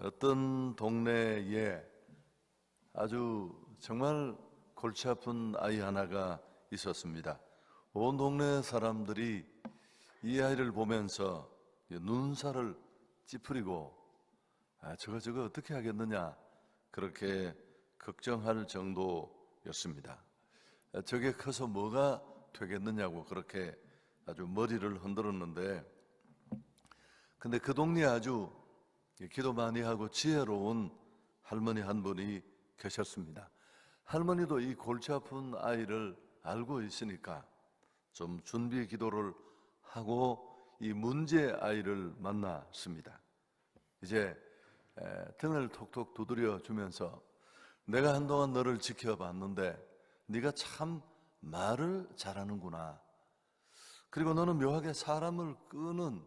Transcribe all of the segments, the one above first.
어떤 동네에 아주 정말 골치 아픈 아이 하나가 있었습니다. 온 동네 사람들이 이 아이를 보면서 눈살을 찌푸리고 저거 어떻게 하겠느냐 그렇게 걱정할 정도였습니다. 저게 커서 뭐가 되겠느냐고 그렇게 아주 머리를 흔들었는데, 근데 그 동네에 아주 기도 많이 하고 지혜로운 할머니 한 분이 계셨습니다. 할머니도 이 골치 아픈 아이를 알고 있으니까 좀 준비 기도를 하고 이 문제 아이를 만났습니다. 이제 등을 톡톡 두드려 주면서 내가 한동안 너를 지켜봤는데 네가 참 말을 잘하는구나. 그리고 너는 묘하게 사람을 끄는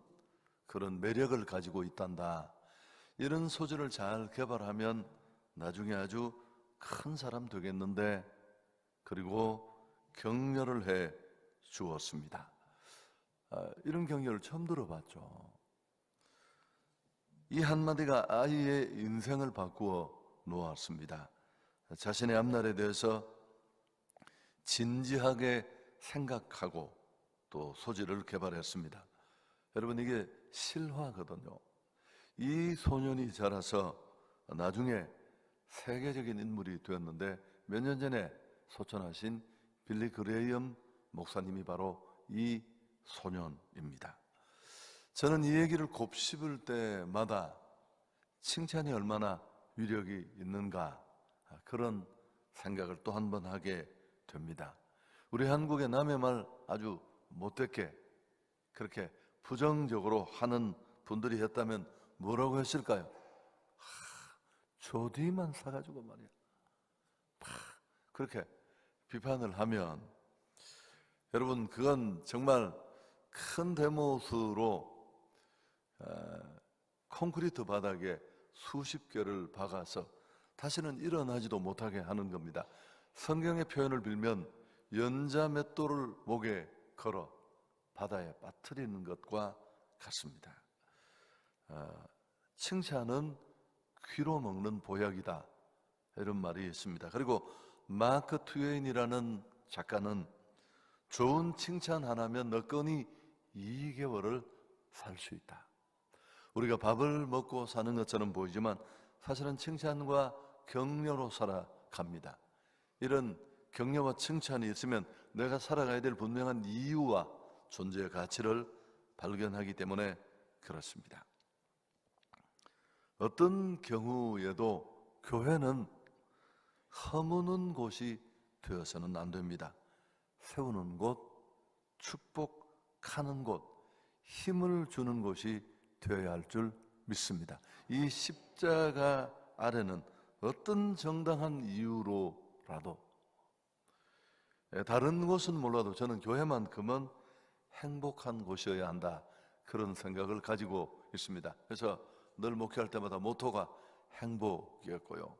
그런 매력을 가지고 있단다. 이런 소질을 잘 개발하면 나중에 아주 큰 사람 되겠는데, 그리고 격려를 해 주었습니다. 이런 격려를 처음 들어봤죠. 이 한마디가 아이의 인생을 바꾸어 놓았습니다. 자신의 앞날에 대해서 진지하게 생각하고 또 소질을 개발했습니다. 여러분, 이게 실화거든요. 이 소년이 자라서 나중에 세계적인 인물이 되었는데, 몇 년 전에 소천하신 빌리 그레이엄 목사님이 바로 이 소년입니다. 저는 이 얘기를 곱씹을 때마다 칭찬이 얼마나 위력이 있는가 그런 생각을 또 한 번 하게 됩니다. 우리 한국의 남의 말 아주 못됐게 그렇게 부정적으로 하는 분들이 했다면 뭐라고 했을까요? 조디만 사가지고 말이야. 그렇게 비판을 하면, 여러분, 그건 정말 큰 대못으로 콘크리트 바닥에 수십 개를 박아서 다시는 일어나지도 못하게 하는 겁니다. 성경의 표현을 빌면 연자 맷돌을 목에 걸어 바다에 빠뜨리는 것과 같습니다. 칭찬은 귀로 먹는 보약이다, 이런 말이 있습니다. 그리고 마크 트웨인이라는 작가는 좋은 칭찬 하나면 너꺼니 2개월을 살 수 있다. 우리가 밥을 먹고 사는 것처럼 보이지만 사실은 칭찬과 격려로 살아갑니다. 이런 격려와 칭찬이 있으면 내가 살아가야 될 분명한 이유와 존재의 가치를 발견하기 때문에 그렇습니다. 어떤 경우에도 교회는 허무는 곳이 되어서는 안 됩니다. 세우는 곳, 축복하는 곳, 힘을 주는 곳이 되어야 할 줄 믿습니다. 이 십자가 아래는 어떤 정당한 이유로라도, 다른 곳은 몰라도 저는 교회만큼은 행복한 곳이어야 한다, 그런 생각을 가지고 있습니다. 그래서 늘 목회할 때마다 모토가 행복이었고요.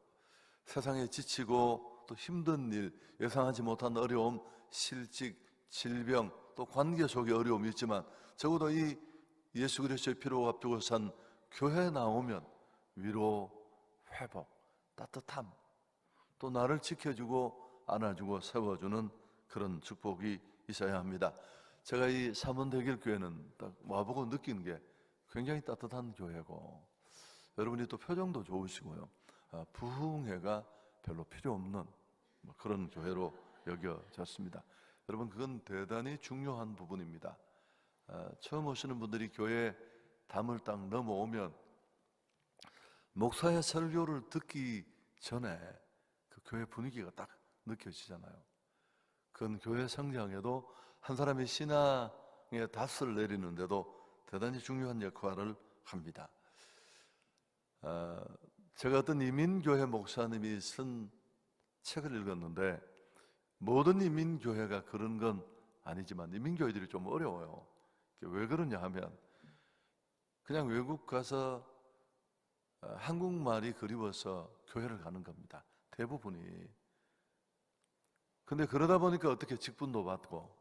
세상에 지치고 또 힘든 일, 예상하지 못한 어려움, 실직, 질병, 또 관계 속의 어려움이 있지만 적어도 이 예수 그리스도의 피로 앞두고 산 교회에 나오면 위로, 회복, 따뜻함, 또 나를 지켜주고 안아주고 세워주는 그런 축복이 있어야 합니다. 제가 이 삼원대길교회는 딱 와보고 느낀 게 굉장히 따뜻한 교회고, 여러분이 또 표정도 좋으시고요, 부흥회가 별로 필요 없는 그런 교회로 여겨졌습니다. 여러분, 그건 대단히 중요한 부분입니다. 처음 오시는 분들이 교회에 담을 딱 넘어오면 목사의 설교를 듣기 전에 그 교회 분위기가 딱 느껴지잖아요. 그건 교회 성장에도, 한 사람의 신앙에 닷을 내리는데도 대단히 중요한 역할을 합니다. 제가 어떤 이민교회 목사님이 쓴 책을 읽었는데, 모든 이민교회가 그런 건 아니지만 이민교회들이 좀 어려워요. 왜 그러냐 하면 그냥 외국 가서 한국말이 그리워서 교회를 가는 겁니다, 대부분이. 근데 그러다 보니까 어떻게 직분도 받고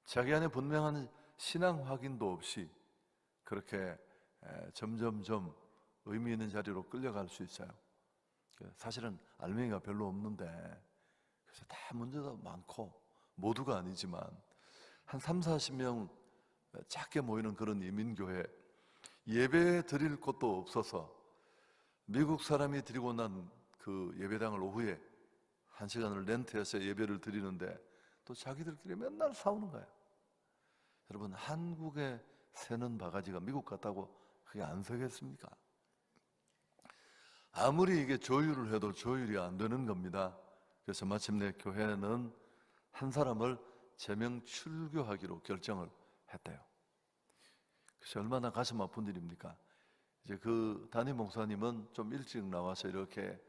자기 안에 분명한 신앙 확인도 없이 그렇게 점점점 의미 있는 자리로 끌려갈 수 있어요. 사실은 알맹이가 별로 없는데, 그래서 다 문제도 많고, 모두가 아니지만 한 30-40명 작게 모이는 그런 이민교회, 예배 드릴 곳도 없어서 미국 사람이 드리고 난 그 예배당을 오후에 1시간을 렌트해서 예배를 드리는데 또 자기들끼리 맨날 싸우는 거예요. 여러분, 한국에 새는 바가지가 미국 같다고 그게 안 서겠습니까? 아무리 이게 조율을 해도 조율이 안 되는 겁니다. 그래서 마침내 교회는 한 사람을 제명 출교하기로 결정을 했대요. 그래서 얼마나 가슴 아픈 일입니까? 이제 그 담임 목사님은 좀 일찍 나와서 이렇게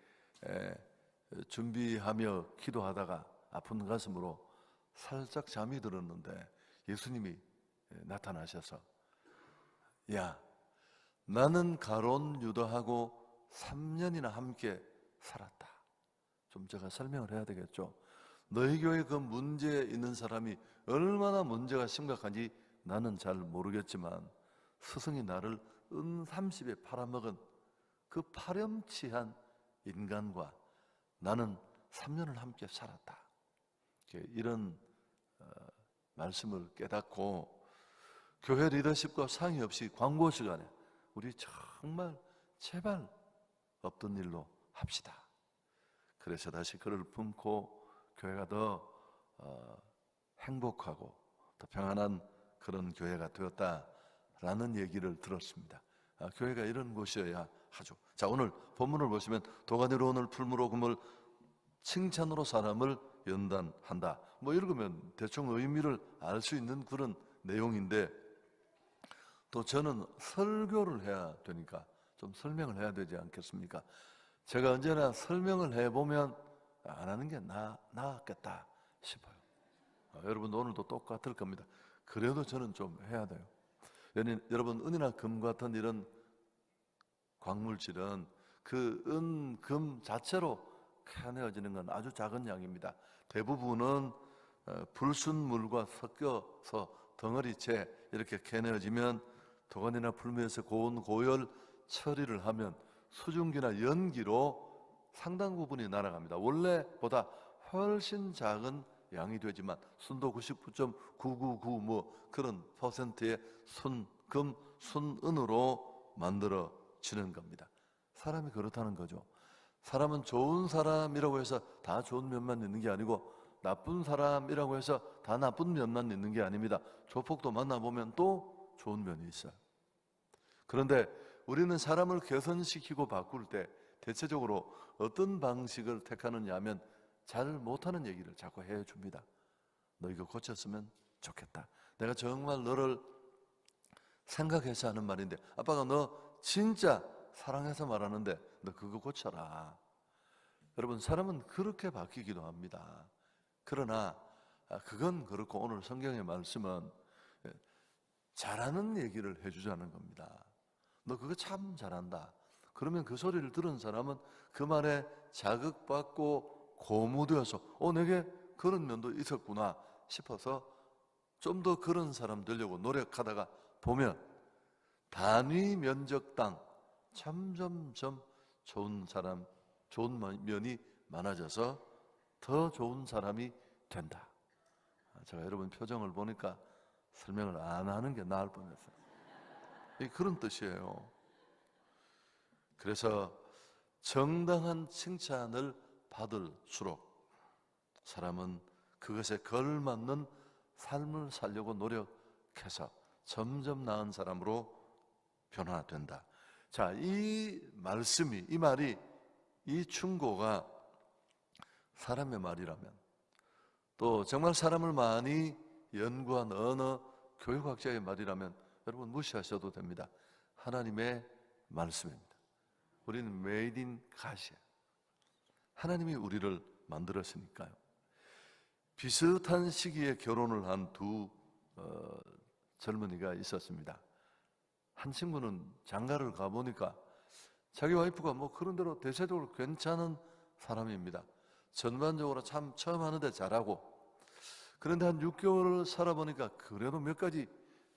준비하며 기도하다가 아픈 가슴으로 살짝 잠이 들었는데 예수님이 나타나셔서, 야, 나는 가룟 유다하고 3년이나 함께 살았다. 좀 제가 설명을 해야 되겠죠. 너희 교회 그 문제 있는 사람이 얼마나 문제가 심각한지 나는 잘 모르겠지만 스승이 나를 은 30에 팔아먹은 그 파렴치한 인간과 나는 3년을 함께 살았다. 이런 말씀을 깨닫고 교회 리더십과 상의 없이 광고 시간에 우리 정말 제발 없던 일로 합시다. 그래서 다시 그를 품고 교회가 더 행복하고 더 평안한 그런 교회가 되었다라는 얘기를 들었습니다. 교회가 이런 곳이어야 하죠. 자, 오늘 본문을 보시면 도가니로 오늘 풀무로 금을 칭찬으로 사람을 연단한다. 뭐 읽으면 대충 의미를 알 수 있는 그런 내용인데, 또 저는 설교를 해야 되니까 좀 설명을 해야 되지 않겠습니까? 제가 언제나 설명을 해보면 안 하는 게 나았겠다 싶어요. 여러분 오늘도 똑같을 겁니다. 그래도 저는 좀 해야 돼요. 여러분, 은이나 금 같은 이런 광물질은 그 은, 금 자체로 캐내어지는 건 아주 작은 양입니다. 대부분은 불순물과 섞여서 덩어리째 이렇게 캐내어지면 도가니나 풀무에서 고온 고열 처리를 하면 수증기나 연기로 상당 부분이 날아갑니다. 원래보다 훨씬 작은 양이 되지만 순도 99.999 뭐 그런 퍼센트의 순금, 순은으로 만들어지는 겁니다. 사람이 그렇다는 거죠. 사람은 좋은 사람이라고 해서 다 좋은 면만 있는 게 아니고 나쁜 사람이라고 해서 다 나쁜 면만 있는 게 아닙니다. 조폭도 만나보면 또 좋은 면이 있어요. 그런데 우리는 사람을 개선시키고 바꿀 때 대체적으로 어떤 방식을 택하느냐 하면 잘 못하는 얘기를 자꾸 해줍니다. 너 이거 고쳤으면 좋겠다. 내가 정말 너를 생각해서 하는 말인데, 아빠가 너 진짜 사랑해서 말하는데 너 그거 고쳐라. 여러분, 사람은 그렇게 바뀌기도 합니다. 그러나 그건 그렇고 오늘 성경의 말씀은 잘하는 얘기를 해주자는 겁니다. 너 그거 참 잘한다. 그러면 그 소리를 들은 사람은 그 말에 자극받고 고무되어서 내게 그런 면도 있었구나 싶어서 좀 더 그런 사람 되려고 노력하다가 보면 단위 면적당 점점점 좋은 사람, 좋은 면이 많아져서 더 좋은 사람이 된다. 제가 여러분 표정을 보니까 설명을 안 하는 게 나을 뻔했어요. 그런 뜻이에요. 그래서 정당한 칭찬을 받을수록 사람은 그것에 걸맞는 삶을 살려고 노력해서 점점 나은 사람으로 변화된다. 자, 이 말씀이, 이 말이, 이 충고가 사람의 말이라면, 또 정말 사람을 많이 연구한 어느 교육학자의 말이라면 여러분 무시하셔도 됩니다. 하나님의 말씀입니다. 우리는 made in God이에요. 하나님이 우리를 만들었으니까요. 비슷한 시기에 결혼을 한 두 젊은이가 있었습니다. 한 친구는 장가를 가보니까 자기 와이프가 뭐 그런 대로 대체적으로 괜찮은 사람입니다. 전반적으로 참 처음 하는데 잘하고, 그런데 한 6개월을 살아보니까 그래도 몇 가지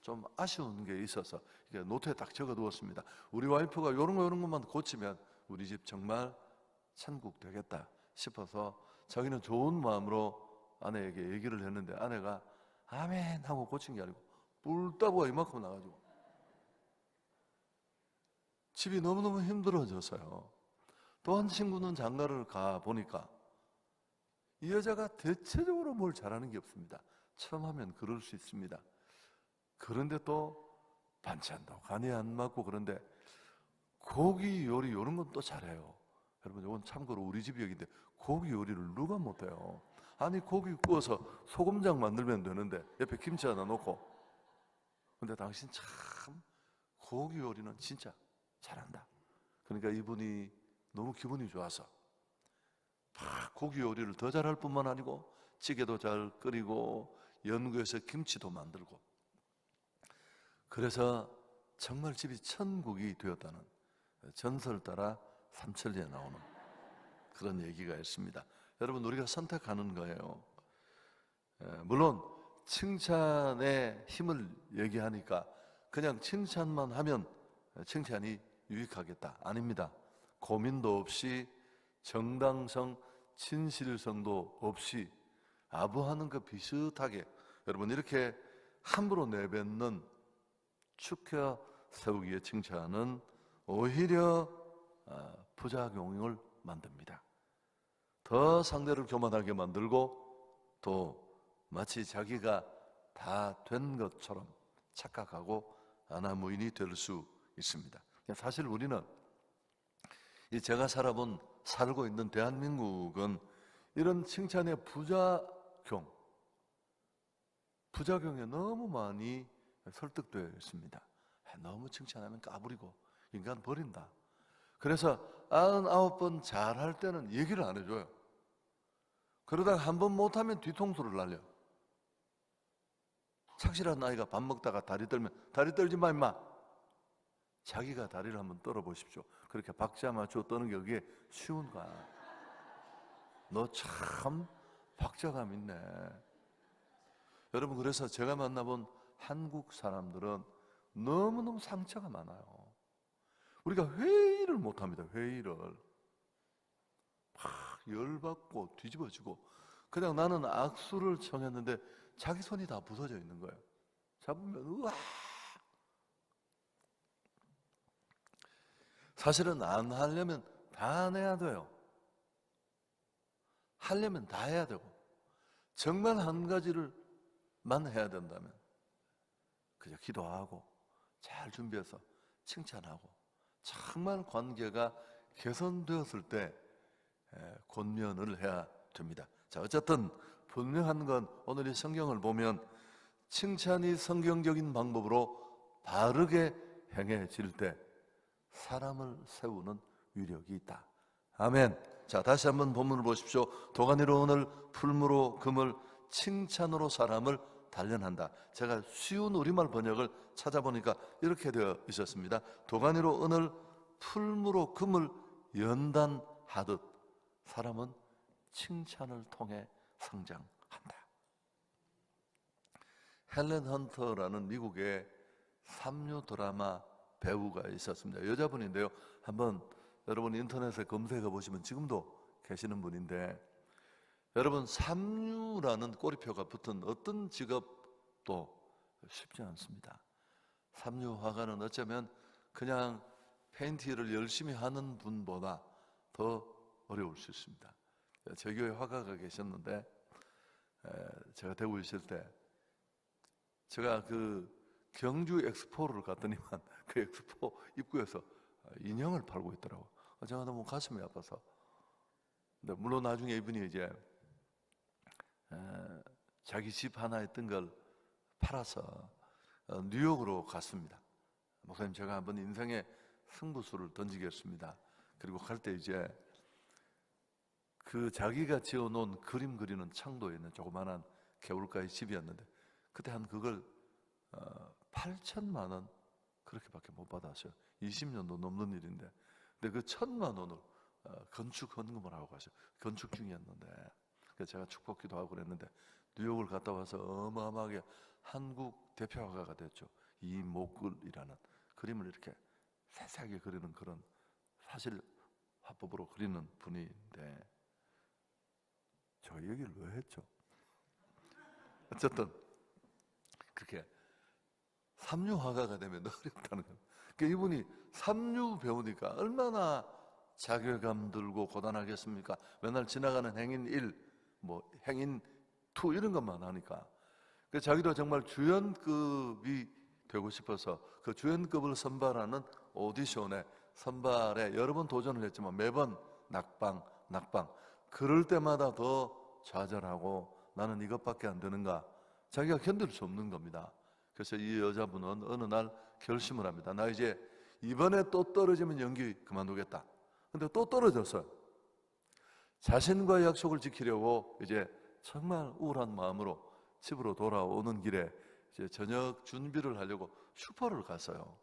좀 아쉬운 게 있어서 이게 노트에 딱 적어두었습니다. 우리 와이프가 이런 것만 고치면 우리 집 정말 천국 되겠다 싶어서 자기는 좋은 마음으로 아내에게 얘기를 했는데 아내가 아멘 하고 고친 게 아니고 뿔따구가 이만큼 나가지고 집이 너무너무 힘들어져서요. 또 한 친구는 장가를 가 보니까 이 여자가 대체적으로 뭘 잘하는 게 없습니다. 처음 하면 그럴 수 있습니다. 그런데 또 반찬도 간이 안 맞고 그런데 고기 요리 이런 건 또 잘해요. 여러분 이건 참고로 우리 집 얘기인데 고기 요리를 누가 못해요. 아니 고기 구워서 소금장 만들면 되는데 옆에 김치 하나 놓고 근데 당신 참 고기 요리는 진짜 잘한다. 그러니까 이분이 너무 기분이 좋아서 고기 요리를 더 잘할 뿐만 아니고 찌개도 잘 끓이고 연구해서 김치도 만들고 그래서 정말 집이 천국이 되었다는 전설 따라 삼천리에 나오는 그런 얘기가 있습니다. 여러분 우리가 선택하는 거예요. 물론 칭찬의 힘을 얘기하니까 그냥 칭찬만 하면 칭찬이 유익하겠다. 아닙니다. 고민도 없이 정당성, 진실성도 없이 아부하는 것 비슷하게 여러분 이렇게 함부로 내뱉는 축혀 세우기의 칭찬은 오히려 부작용을 만듭니다. 더 상대를 교만하게 만들고 또 마치 자기가 다 된 것처럼 착각하고 아나무인이 될 수 있습니다. 사실 우리는 제가 살고 있는 대한민국은 이런 칭찬의 부작용에 너무 많이 설득되어 있습니다. 너무 칭찬하면 까부리고 인간 버린다. 그래서 99번 잘할 때는 얘기를 안 해줘요. 그러다가 한 번 못하면 뒤통수를 날려. 착실한 아이가 밥 먹다가 다리 떨면 다리 떨지 마 임마. 자기가 다리를 한번 떨어보십시오. 그렇게 박자 맞추어 떠는 게 그게 쉬운가? 너 참 박자감 있네. 여러분 그래서 제가 만나본 한국 사람들은 너무너무 상처가 많아요. 우리가 회의를 못합니다. 회의를 막 열받고 뒤집어지고 그냥 나는 악수를 청했는데 자기 손이 다 부서져 있는 거예요. 잡으면 우와. 사실은 안 하려면 다 내야 돼요. 하려면 다 해야 되고 정말 한 가지를만 해야 된다면 그저 기도하고 잘 준비해서 칭찬하고 정말 관계가 개선되었을 때 권면을 해야 됩니다. 자, 어쨌든 분명한 건 오늘 이 성경을 보면 칭찬이 성경적인 방법으로 바르게 행해질 때 사람을 세우는 위력이 있다. 아멘. 자, 다시 한번 본문을 보십시오. 도가니로 오늘 풀무로 금을 칭찬으로 사람을 단련한다. 제가 쉬운 우리말 번역을 찾아보니까 이렇게 되어 있었습니다. 도가니로 은을 풀무로 금을 연단하듯 사람은 칭찬을 통해 성장한다. 헬렌 헌터라는 미국의 삼류 드라마 배우가 있었습니다. 여자분인데요. 한번 여러분 인터넷에 검색해 보시면 지금도 계시는 분인데 여러분 삼류라는 꼬리표가 붙은 어떤 직업도 쉽지 않습니다. 삼류 화가는 어쩌면 그냥 페인팅을 열심히 하는 분보다 더 어려울 수 있습니다. 제 교회 화가가 계셨는데 제가 대구에 있을 때 제가 그 경주 엑스포를 갔더니만 그 엑스포 입구에서 인형을 팔고 있더라고요. 제가 너무 가슴이 아파서. 근데 물론 나중에 이분이 이제 자기 집 하나 있던 걸 팔아서 뉴욕으로 갔습니다. 목사님 제가 한번 인생의 승부수를 던지겠습니다. 그리고 갈 때 이제 그 자기가 지어놓은 그림 그리는 창도에 있는 조그만한 개울가의 집이었는데 그때 한 그걸 8천만 원 그렇게밖에 못 받았어요. 20년도 넘는 일인데 근데 그 1,000만 원을 건축 헌금을 하고 가셔. 건축 중이었는데 그래서 제가 축복기도 하고 그랬는데 뉴욕을 갔다 와서 어마어마하게 한국 대표 화가가 됐죠. 이목굴이라는 그림을 이렇게 세세하게 그리는 그런 사실 화법으로 그리는 분인데 저 얘기를 왜 했죠? 어쨌든 그렇게 삼류 화가가 되면 어렵다는 거예요. 그러니까 이분이 삼류 배우니까 얼마나 자괴감 들고 고단하겠습니까? 맨날 지나가는 행인 1, 뭐 행인 2 이런 것만 하니까. 그래서 자기도 정말 주연급이 되고 싶어서 그 주연급을 선발하는 오디션에 선발에 여러 번 도전을 했지만 매번 낙방. 그럴 때마다 더 좌절하고 나는 이것밖에 안 되는가? 자기가 견딜 수 없는 겁니다. 그래서 이 여자분은 어느 날 결심을 합니다. 나 이제 이번에 또 떨어지면 연기 그만두겠다. 근데 또 떨어졌어요. 자신과 약속을 지키려고 이제 정말 우울한 마음으로 집으로 돌아오는 길에 이제 저녁 준비를 하려고 슈퍼를 갔어요.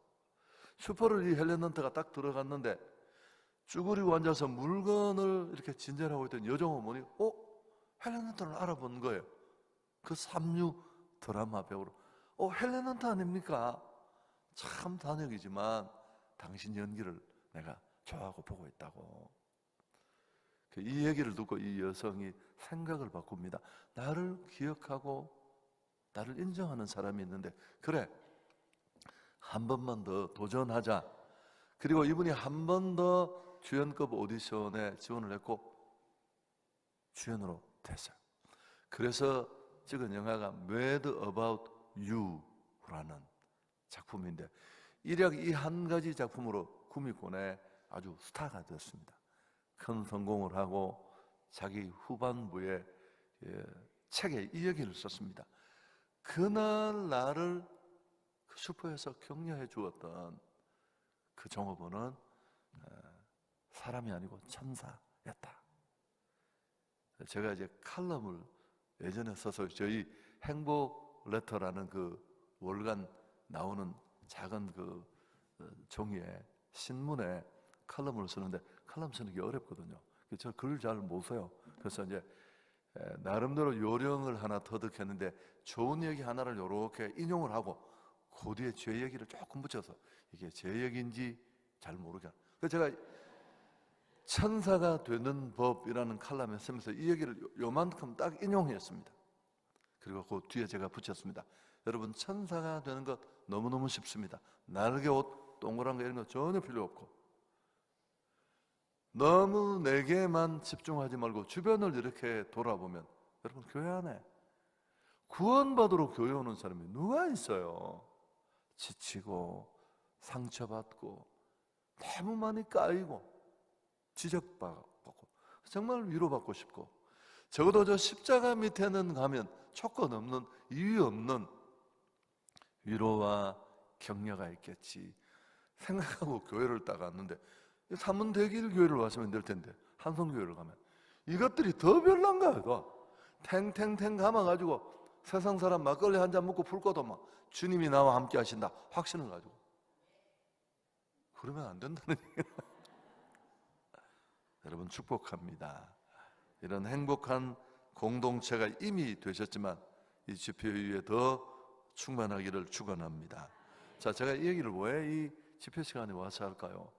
슈퍼를 이 헬렌 헌터가 딱 들어갔는데 쭈그리고 앉아서 물건을 이렇게 진열하고 있던 여종 어머니, 헬렌 헌터를 알아본 거예요. 그 삼류 드라마 배우로. 헬렌 헌터 아닙니까? 참 단역이지만 당신 연기를 내가 좋아하고 보고 있다고. 이 얘기를 듣고 이 여성이 생각을 바꿉니다. 나를 기억하고 나를 인정하는 사람이 있는데 그래, 한 번만 더 도전하자. 그리고 이분이 한 번 더 주연급 오디션에 지원을 했고 주연으로 됐어요. 그래서 찍은 영화가 Mad About You라는 작품인데 일약 이 한 가지 작품으로 구미권에 아주 스타가 되었습니다. 큰 성공을 하고 자기 후반부에 책에 이 얘기를 썼습니다. 그날 나를 그 슈퍼에서 격려해 주었던 그 종업원은 사람이 아니고 천사였다. 제가 이제 칼럼을 예전에 써서 저희 행복 레터라는 그 월간 나오는 작은 그 종이에 신문에 칼럼을 쓰는데 칼럼 쓰는 게 어렵거든요. 저 글 잘 못 써요. 그래서 이제 나름대로 요령을 하나 터득했는데 좋은 얘기 하나를 이렇게 인용을 하고 그 뒤에 제 얘기를 조금 붙여서 이게 제 얘기인지 잘 모르게. 그래서 제가 천사가 되는 법이라는 칼럼에 쓰면서 이 얘기를 요만큼 딱 인용했습니다. 그리고 그 뒤에 제가 붙였습니다. 여러분, 천사가 되는 것 너무너무 쉽습니다. 날개 옷, 동그란 거 이런 거 전혀 필요 없고 너무 내게만 집중하지 말고 주변을 이렇게 돌아보면 여러분, 교회 안에 구원받으러 교회 오는 사람이 누가 있어요? 지치고 상처받고 너무 많이 까이고 지적받고 정말 위로받고 싶고 적어도 저 십자가 밑에는 가면 조건 없는 이유 없는 위로와 격려가 있겠지 생각하고 교회를 딱 왔는데 삼문대길 교회를 왔으면 될 텐데 한성교회를 가면 이것들이 더 별난 거야. 탱탱탱 감아가지고 세상 사람 막걸리 한 잔 먹고 풀 것도 막 주님이 나와 함께 하신다 확신을 가지고 그러면 안 된다는 얘기예요. 여러분, 축복합니다. 이런 행복한 공동체가 이미 되셨지만 이 집회 이후에 더 충만하기를 축원합니다. 자, 제가 이 얘기를 왜 이 집회 시간에 와서 할까요?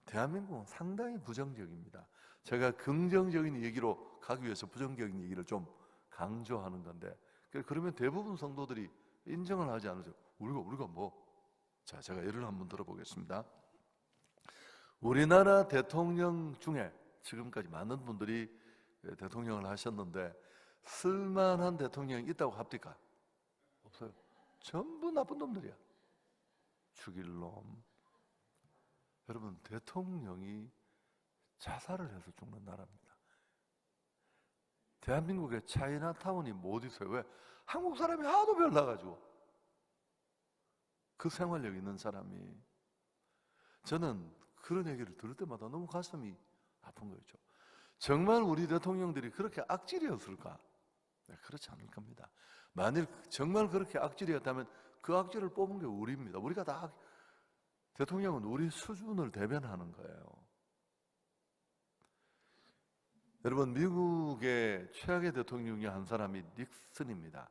대한민국은 상당히 부정적입니다. 제가 긍정적인 얘기로 가기 위해서 부정적인 얘기를 좀 강조하는 건데 그러면 대부분 성도들이 인정을 하지 않으죠. 우리가 뭐? 자, 제가 예를 한번 들어보겠습니다. 우리나라 대통령 중에 지금까지 많은 분들이 대통령을 하셨는데 쓸만한 대통령이 있다고 합니까? 없어요. 전부 나쁜 놈들이야. 죽일 놈. 여러분, 대통령이 자살을 해서 죽는 나라입니다. 대한민국의 차이나타운이 못 있어요. 왜? 한국 사람이 하도 별나가지고 그 생활력 있는 사람이. 저는 그런 얘기를 들을 때마다 너무 가슴이 아픈 거죠. 정말 우리 대통령들이 그렇게 악질이었을까? 네, 그렇지 않을 겁니다. 만일 정말 그렇게 악질이었다면 그 악질을 뽑은 게 우리입니다. 우리가 다 대통령은 우리 수준을 대변하는 거예요. 여러분, 미국의 최악의 대통령 중에 한 사람이 닉슨입니다.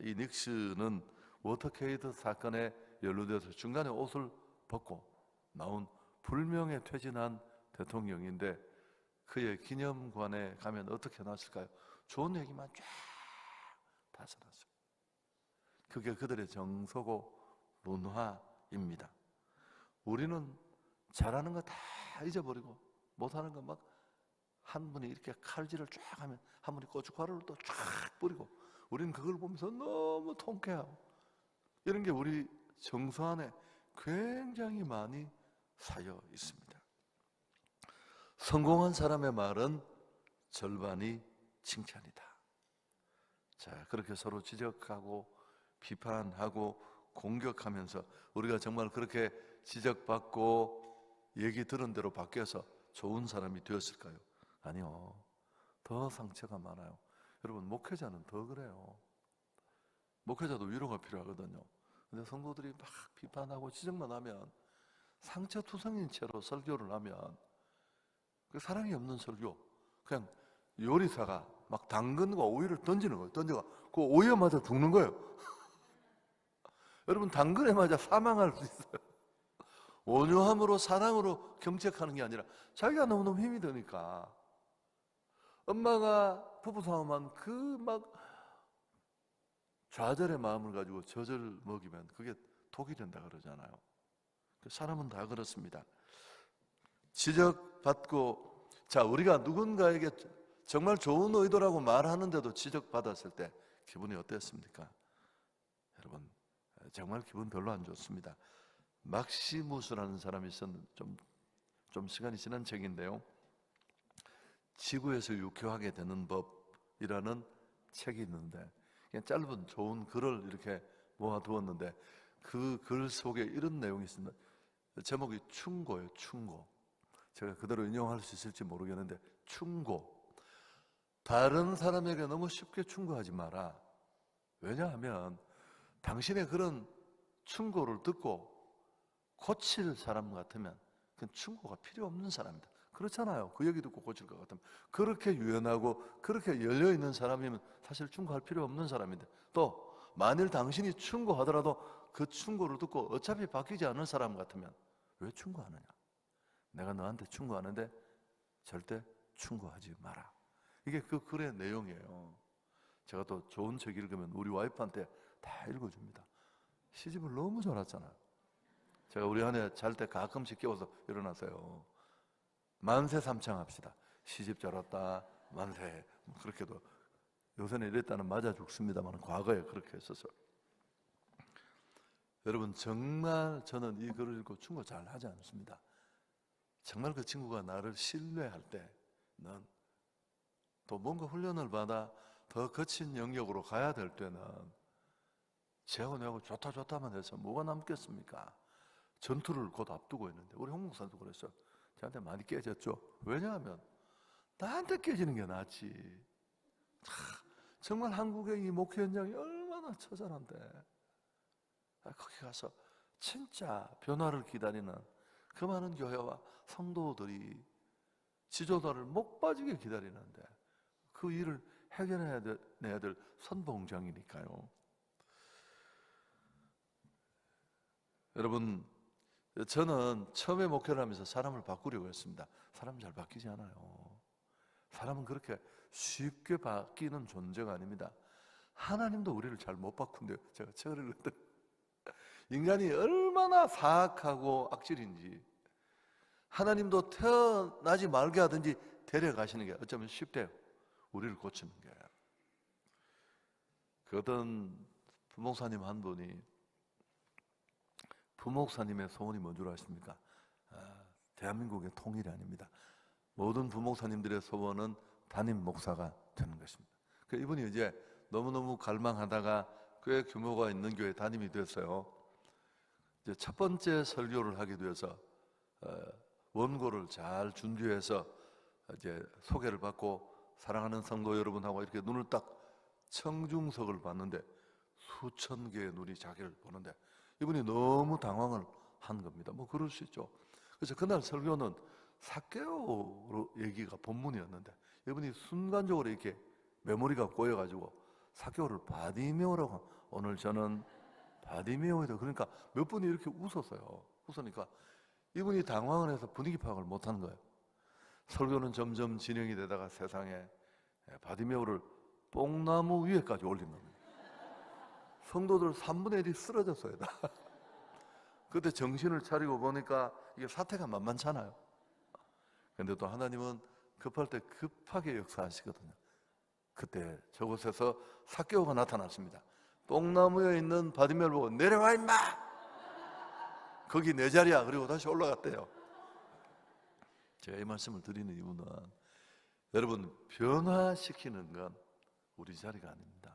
이 닉슨은 워터게이트 사건에 연루돼서 중간에 옷을 벗고 나온 불명예 퇴진한 대통령인데 그의 기념관에 가면 어떻게 놨을까요? 좋은 얘기만 쫙 다 써놨어요. 그게 그들의 정서고 문화입니다. 우리는 잘하는 거 다 잊어버리고 못하는 거 막 한 분이 이렇게 칼질을 쫙 하면 한 분이 고춧가루를 또 쫙 뿌리고 우리는 그걸 보면서 너무 통쾌하고 이런 게 우리 정서 안에 굉장히 많이 쌓여 있습니다. 성공한 사람의 말은 절반이 칭찬이다. 자, 그렇게 서로 지적하고 비판하고 공격하면서 우리가 정말 그렇게 지적받고 얘기 들은 대로 바뀌어서 좋은 사람이 되었을까요? 아니요. 더 상처가 많아요. 여러분, 목회자는 더 그래요. 목회자도 위로가 필요하거든요. 근데 성도들이 막 비판하고 지적만 하면 상처투성인 채로 설교를 하면 그 사랑이 없는 설교, 그냥 요리사가 막 당근과 오이를 던지는 거예요. 던져가 그 오이에 맞아 죽는 거예요. 여러분, 당근에 맞아 사망할 수 있어요. 온유함으로 사랑으로 경책하는 게 아니라 자기가 너무너무 힘이 드니까 엄마가 부부싸움한 그 막 좌절의 마음을 가지고 젖을 먹이면 그게 독이 된다 그러잖아요. 사람은 다 그렇습니다. 지적받고, 자, 우리가 누군가에게 정말 좋은 의도라고 말하는데도 지적받았을 때 기분이 어땠습니까? 여러분, 정말 기분 별로 안 좋습니다. 막시무스라는 사람이 있었는데 좀 시간이 지난 책인데요. 지구에서 유쾌하게 되는 법이라는 책이 있는데 그냥 짧은 좋은 글을 이렇게 모아두었는데 그 글 속에 이런 내용이 있습니다. 제목이 충고예요. 충고. 제가 그대로 인용할 수 있을지 모르겠는데 충고. 다른 사람에게 너무 쉽게 충고하지 마라. 왜냐하면 당신의 그런 충고를 듣고 고칠 사람 같으면 그건 충고가 필요 없는 사람이다. 그렇잖아요. 그 얘기 듣고 고칠 것 같으면. 그렇게 유연하고 그렇게 열려있는 사람이면 사실 충고할 필요 없는 사람인데, 또 만일 당신이 충고하더라도 그 충고를 듣고 어차피 바뀌지 않을 사람 같으면 왜 충고하느냐? 내가 너한테 충고하는데 절대 충고하지 마라. 이게 그 글의 내용이에요. 제가 또 좋은 책 읽으면 우리 와이프한테 다 읽어줍니다. 시집을 너무 잘 왔잖아요. 제가 우리 아내 잘 때 가끔씩 깨워서 일어나세요. 만세 삼창합시다. 시집 잘 왔다, 만세. 그렇게도 요새는 이랬다는 맞아 죽습니다만 과거에 그렇게 했어서. 여러분, 정말 저는 이 글을 읽고 충고 잘 하지 않습니다. 정말 그 친구가 나를 신뢰할 때, 난 또 뭔가 훈련을 받아 더 거친 영역으로 가야 될 때는 쟤하고 내하고 좋다만 해서 뭐가 남겠습니까? 전투를 곧 앞두고 있는데, 우리 홍 목사도 그랬어요. 저한테 많이 깨졌죠. 왜냐하면 나한테 깨지는 게 낫지. 정말 한국의 이 목회 현장이 얼마나 처절한데, 거기 가서 진짜 변화를 기다리는 그 많은 교회와 성도들이 지도자를 목 빠지게 기다리는데 그 일을 해결해내야 될 선봉장이니까요. 여러분, 저는 처음에 목회를 하면서 사람을 바꾸려고 했습니다. 사람 잘 바뀌지 않아요. 사람은 그렇게 쉽게 바뀌는 존재가 아닙니다. 하나님도 우리를 잘 못 바꾼대요. 제가 책을 읽었더니 인간이 얼마나 사악하고 악질인지 하나님도 태어나지 말게 하든지 데려가시는 게 어쩌면 쉽대요. 우리를 고치는 게. 그 어떤 부목사님 한 분이, 부목사님의 소원이 뭔 줄 아십니까? 대한민국의 통일이 아닙니다. 모든 부목사님들의 소원은 담임 목사가 되는 것입니다. 이분이 이제 너무너무 갈망하다가 꽤 규모가 있는 교회 담임이 됐어요. 이제 첫 번째 설교를 하게 되어서 원고를 잘 준비해서 이제 소개를 받고 사랑하는 성도 여러분하고 이렇게 눈을 딱 청중석을 봤는데 수천 개의 눈이 자기를 보는데 이분이 너무 당황을 한 겁니다. 뭐 그럴 수 있죠. 그래서 그날 설교는 삭개오 얘기가 본문이었는데 이분이 순간적으로 이렇게 메모리가 꼬여가지고 사개오를 바디메오라고. 오늘 저는 바디메오이다. 그러니까 몇 분이 이렇게 웃었어요. 웃으니까 이분이 당황을 해서 분위기 파악을 못하는 거예요. 설교는 점점 진행이 되다가 세상에 바디메오를 뽕나무 위에까지 올린 겁니다. 성도들 3분의 1이 쓰러졌어요. 그때 정신을 차리고 보니까 이게 사태가 만만찮아요. 근데 또 하나님은 급할 때 급하게 역사하시거든요. 그때 저곳에서 삭개오가 나타났습니다. 똥나무에 있는 바디메오를 보고 내려와 임마! 거기 내 자리야. 그리고 다시 올라갔대요. 제가 이 말씀을 드리는 이유는 여러분, 변화시키는 건 우리 자리가 아닙니다.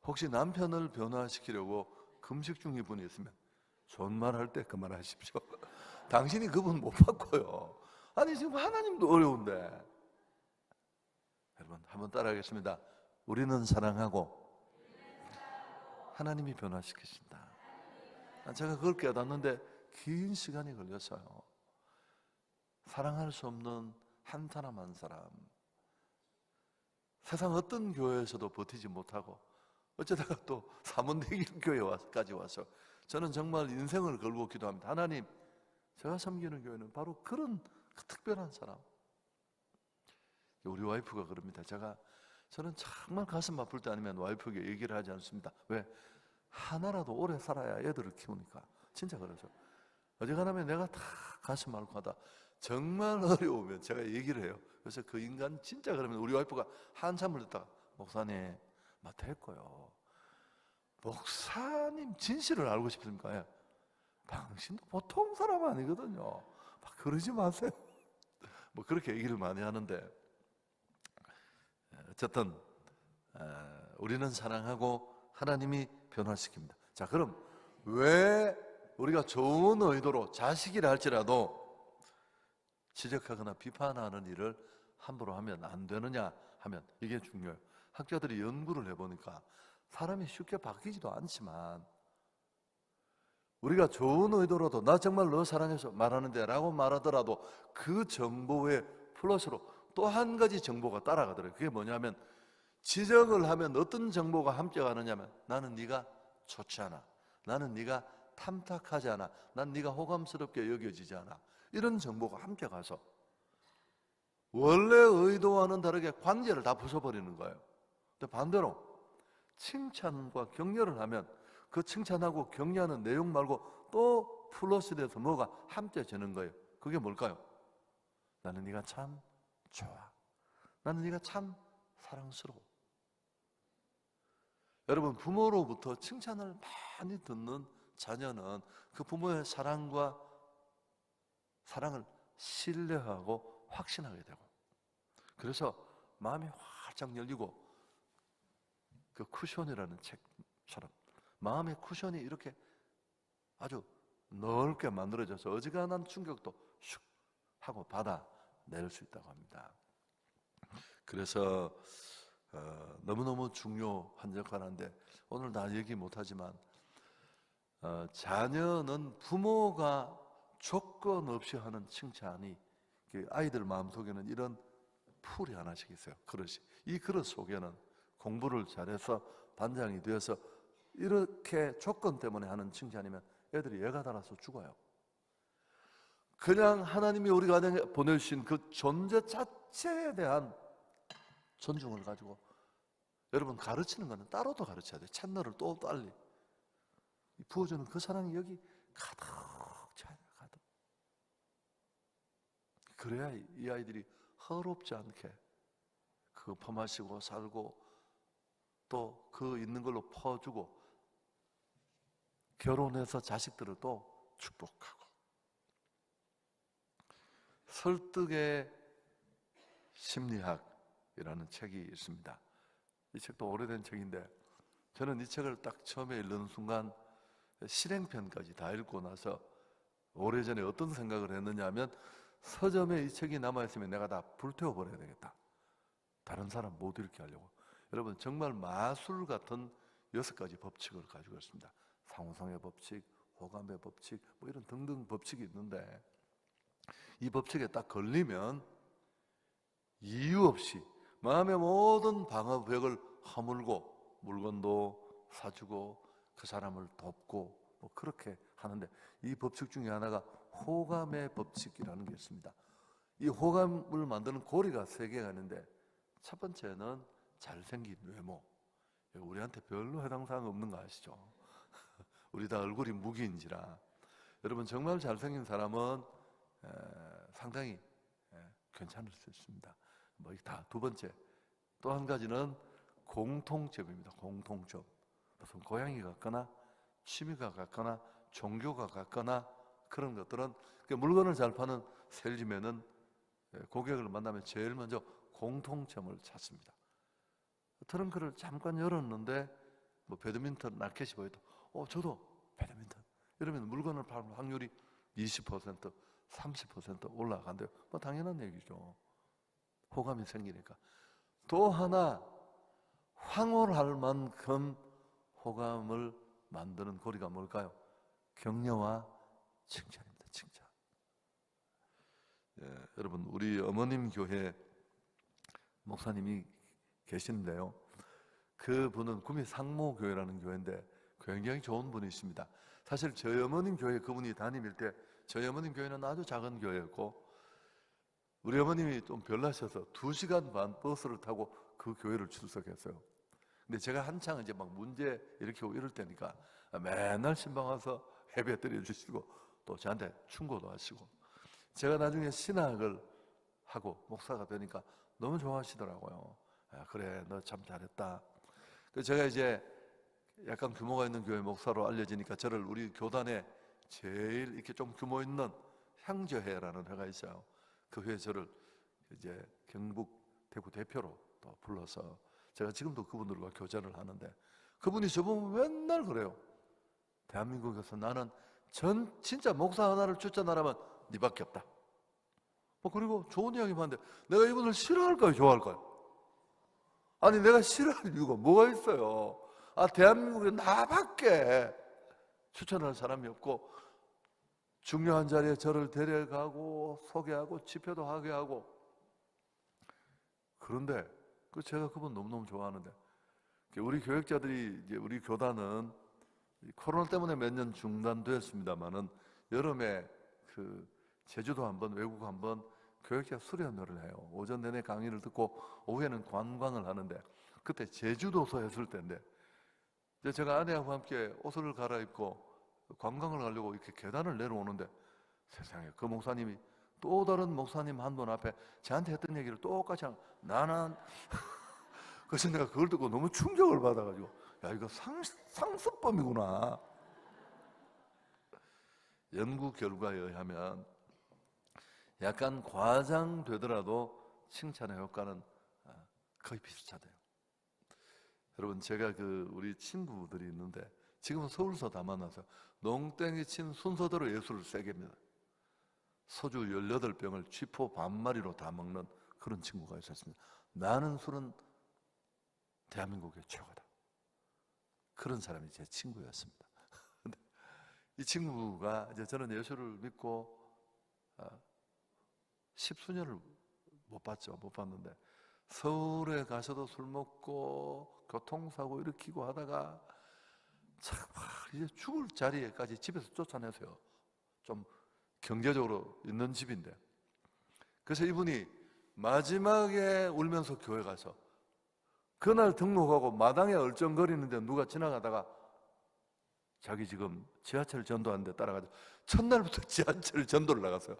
혹시 남편을 변화시키려고 금식 중인 분이 있으면 존말할 때 그만하십시오. 당신이 그분 못 바꿔요. 아니 지금 하나님도 어려운데. 여러분 한번 따라하겠습니다. 우리는 사랑하고 하나님이 변화시키신다. 제가 그걸 깨닫는데 긴 시간이 걸렸어요. 사랑할 수 없는 한 사람 한 사람, 세상 어떤 교회에서도 버티지 못하고 어쩌다가 또 사문대길 교회까지 와서 저는 정말 인생을 걸고 기도합니다. 하나님, 제가 섬기는 교회는 바로 그런 특별한 사람. 우리 와이프가 그럽니다. 저는 정말 가슴 아플 때 아니면 와이프에게 얘기를 하지 않습니다. 왜? 하나라도 오래 살아야 애들을 키우니까. 진짜 그러죠. 어지간하면 내가 다 가슴 앓고 하다 정말 어려우면 제가 얘기를 해요. 그래서 그 인간 진짜 그러면 우리 와이프가 한참을 듣다가 목사님 됐고요. 목사님 진실을 알고 싶습니까? 예. 당신도 보통 사람 아니거든요. 막 그러지 마세요. 뭐 그렇게 얘기를 많이 하는데 어쨌든 우리는 사랑하고 하나님이 변화시킵니다. 자, 그럼 왜 우리가 좋은 의도로 자식이라 할지라도 지적하거나 비판하는 일을 함부로 하면 안 되느냐 하면 이게 중요해요. 학자들이 연구를 해보니까 사람이 쉽게 바뀌지도 않지만 우리가 좋은 의도로도 나 정말 너 사랑해서 말하는데 라고 말하더라도 그 정보에 플러스로 또 한 가지 정보가 따라가더라고요. 그게 뭐냐면 지적을 하면 어떤 정보가 함께 가느냐면 나는 네가 좋지 않아, 나는 네가 탐탁하지 않아, 난 네가 호감스럽게 여겨지지 않아, 이런 정보가 함께 가서 원래 의도와는 다르게 관계를 다 부숴버리는 거예요. 근데 반대로 칭찬과 격려를 하면 그 칭찬하고 격려하는 내용 말고 또 플러스 돼서 뭐가 함께 되는 거예요. 그게 뭘까요? 나는 네가 참 좋아, 나는 네가 참 사랑스러워. 여러분, 부모로부터 칭찬을 많이 듣는 자녀는 그 부모의 사랑을 신뢰하고 확신하게 되고, 그래서 마음이 활짝 열리고 그 쿠션이라는 책처럼 마음의 쿠션이 이렇게 아주 넓게 만들어져서 어지간한 충격도 슉 하고 받아낼 수 있다고 합니다. 그래서 너무너무 중요한 역할인데 오늘 다 얘기 못하지만 자녀는 부모가 조건 없이 하는 칭찬이 아이들 마음속에는 이런 풀이 하나씩 있어요. 그릇이. 이 그릇 속에는 공부를 잘해서 반장이 되어서 이렇게 조건 때문에 하는 칭찬이면 애들이 애가 달아서 죽어요. 그냥 하나님이 우리 가정에 보내주신 그 존재 자체에 대한 존중을 가지고 여러분 가르치는 거는 따로도 가르쳐야 돼요. 찬너를 또 빨리 부어주는 그 사랑이 여기 가득 차요. 가득. 그래야 이 아이들이 허롭지 않게 그거 퍼마시고 살고 또 그 있는 걸로 퍼주고 결혼해서 자식들을 또 축복하고. 설득의 심리학이라는 책이 있습니다. 이 책도 오래된 책인데 저는 이 책을 딱 처음에 읽는 순간 실행편까지 다 읽고 나서 오래전에 어떤 생각을 했느냐 하면 서점에 이 책이 남아있으면 내가 다 불태워버려야 되겠다. 다른 사람 못 읽게 하려고. 여러분 정말 마술 같은 6가지 법칙을 가지고 있습니다. 상호성의 법칙, 호감의 법칙, 뭐 이런 등등 법칙이 있는데 이 법칙에 딱 걸리면 이유 없이 마음의 모든 방어벽을 허물고 물건도 사주고 그 사람을 돕고 뭐 그렇게 하는데, 이 법칙 중에 하나가 호감의 법칙이라는 게 있습니다. 이 호감을 만드는 고리가 세 개가 있는데, 첫 번째는 잘생긴 외모. 우리한테 별로 해당사항 없는 거 아시죠? 우리 다 얼굴이 무기인지라. 여러분, 정말 잘생긴 사람은 상당히 괜찮을 수 있습니다. 뭐 다 두 번째, 또 한 가지는 공통점입니다. 공통점. 무슨 고향이 같거나 취미가 같거나 종교가 같거나 그런 것들은, 물건을 잘 파는 셀리맨은 고객을 만나면 제일 먼저 공통점을 찾습니다. 트렁크를 잠깐 열었는데 뭐 배드민턴 라켓이 보여도 저도 배드민턴 이러면 물건을 파는 확률이 20%, 30% 올라간대요. 뭐 당연한 얘기죠. 호감이 생기니까. 또 하나, 황홀할 만큼 호감을 만드는 고리가 뭘까요? 격려와 칭찬입니다. 칭찬. 여러분, 우리 어머님 교회 목사님이 계시는데요, 그분은 구미 상모교회라는 교회인데 굉장히 좋은 분이십니다. 사실 저희 어머님 교회 그분이 담임일 때 저희 어머님 교회는 아주 작은 교회였고, 우리 어머님이 좀 별나셔서 2시간 반 버스를 타고 그 교회를 출석했어요. 근데 제가 한창 이제 막 문제 일으키고 이럴 때니까 맨날 신방 와서 예배 드려주시고 또 저한테 충고도 하시고, 제가 나중에 신학을 하고 목사가 되니까 너무 좋아하시더라고요. 그래, 너 참 잘했다. 그래서 제가 이제 약간 규모가 있는 교회 목사로 알려지니까 저를 우리 교단에 제일 이렇게 좀 규모 있는 향저회라는 회가 있어요. 그 회에 저를 이제 경북 대구 대표로 또 불러서 제가 지금도 그분들과 교제를 하는데, 그분이 저보고 맨날 그래요. 대한민국에서 나는 진짜 목사 하나를 추천하라면 네밖에 없다. 그리고 좋은 이야기만 하는데 내가 이분을 싫어할까요, 좋아할까요? 아니, 내가 싫어할 이유가 뭐가 있어요? 대한민국에 나밖에 추천할 사람이 없고, 중요한 자리에 저를 데려가고 소개하고 집회도 하게 하고. 그런데 제가 그분 너무너무 좋아하는데, 우리 교역자들이 이제 우리 교단은 코로나 때문에 몇 년 중단되었습니다만은 여름에 제주도 한번, 외국 한번 교역자 수련회를 해요. 오전 내내 강의를 듣고 오후에는 관광을 하는데, 그때 제주도서 했을 때인데 제가 아내하고 함께 옷을 갈아입고 관광을 가려고 이렇게 계단을 내려오는데, 세상에, 그 목사님이 또 다른 목사님 한 분 앞에 저한테 했던 얘기를 똑같이 나는 그래서 내가 그걸 듣고 너무 충격을 받아가지고, 야, 이거 상습범이구나. 연구 결과에 의하면 약간 과장되더라도 칭찬의 효과는 거의 비슷하대요. 여러분, 제가 우리 친구들이 있는데 지금은 서울서 다 만나서 농땡이 친 순서대로 예술을 세게 합니다. 소주 18병을 쥐포 반마리로 다 먹는 그런 친구가 있었습니다. 나는 술은 대한민국의 최고다. 그런 사람이 제 친구였습니다. 근데 이 친구가 이제 저는 예수를 믿고 10수년을 못 봤는데 서울에 가서도 술 먹고 교통사고 일으키고 하다가 참 이제 죽을 자리에까지 집에서 쫓아내세요. 좀 경제적으로 있는 집인데. 그래서 이분이 마지막에 울면서 교회 가서 그날 등록하고 마당에 얼쩡거리는데 누가 지나가다가 자기 지금 지하철 전도하는데 따라가서 첫날부터 지하철 전도를 나갔어요.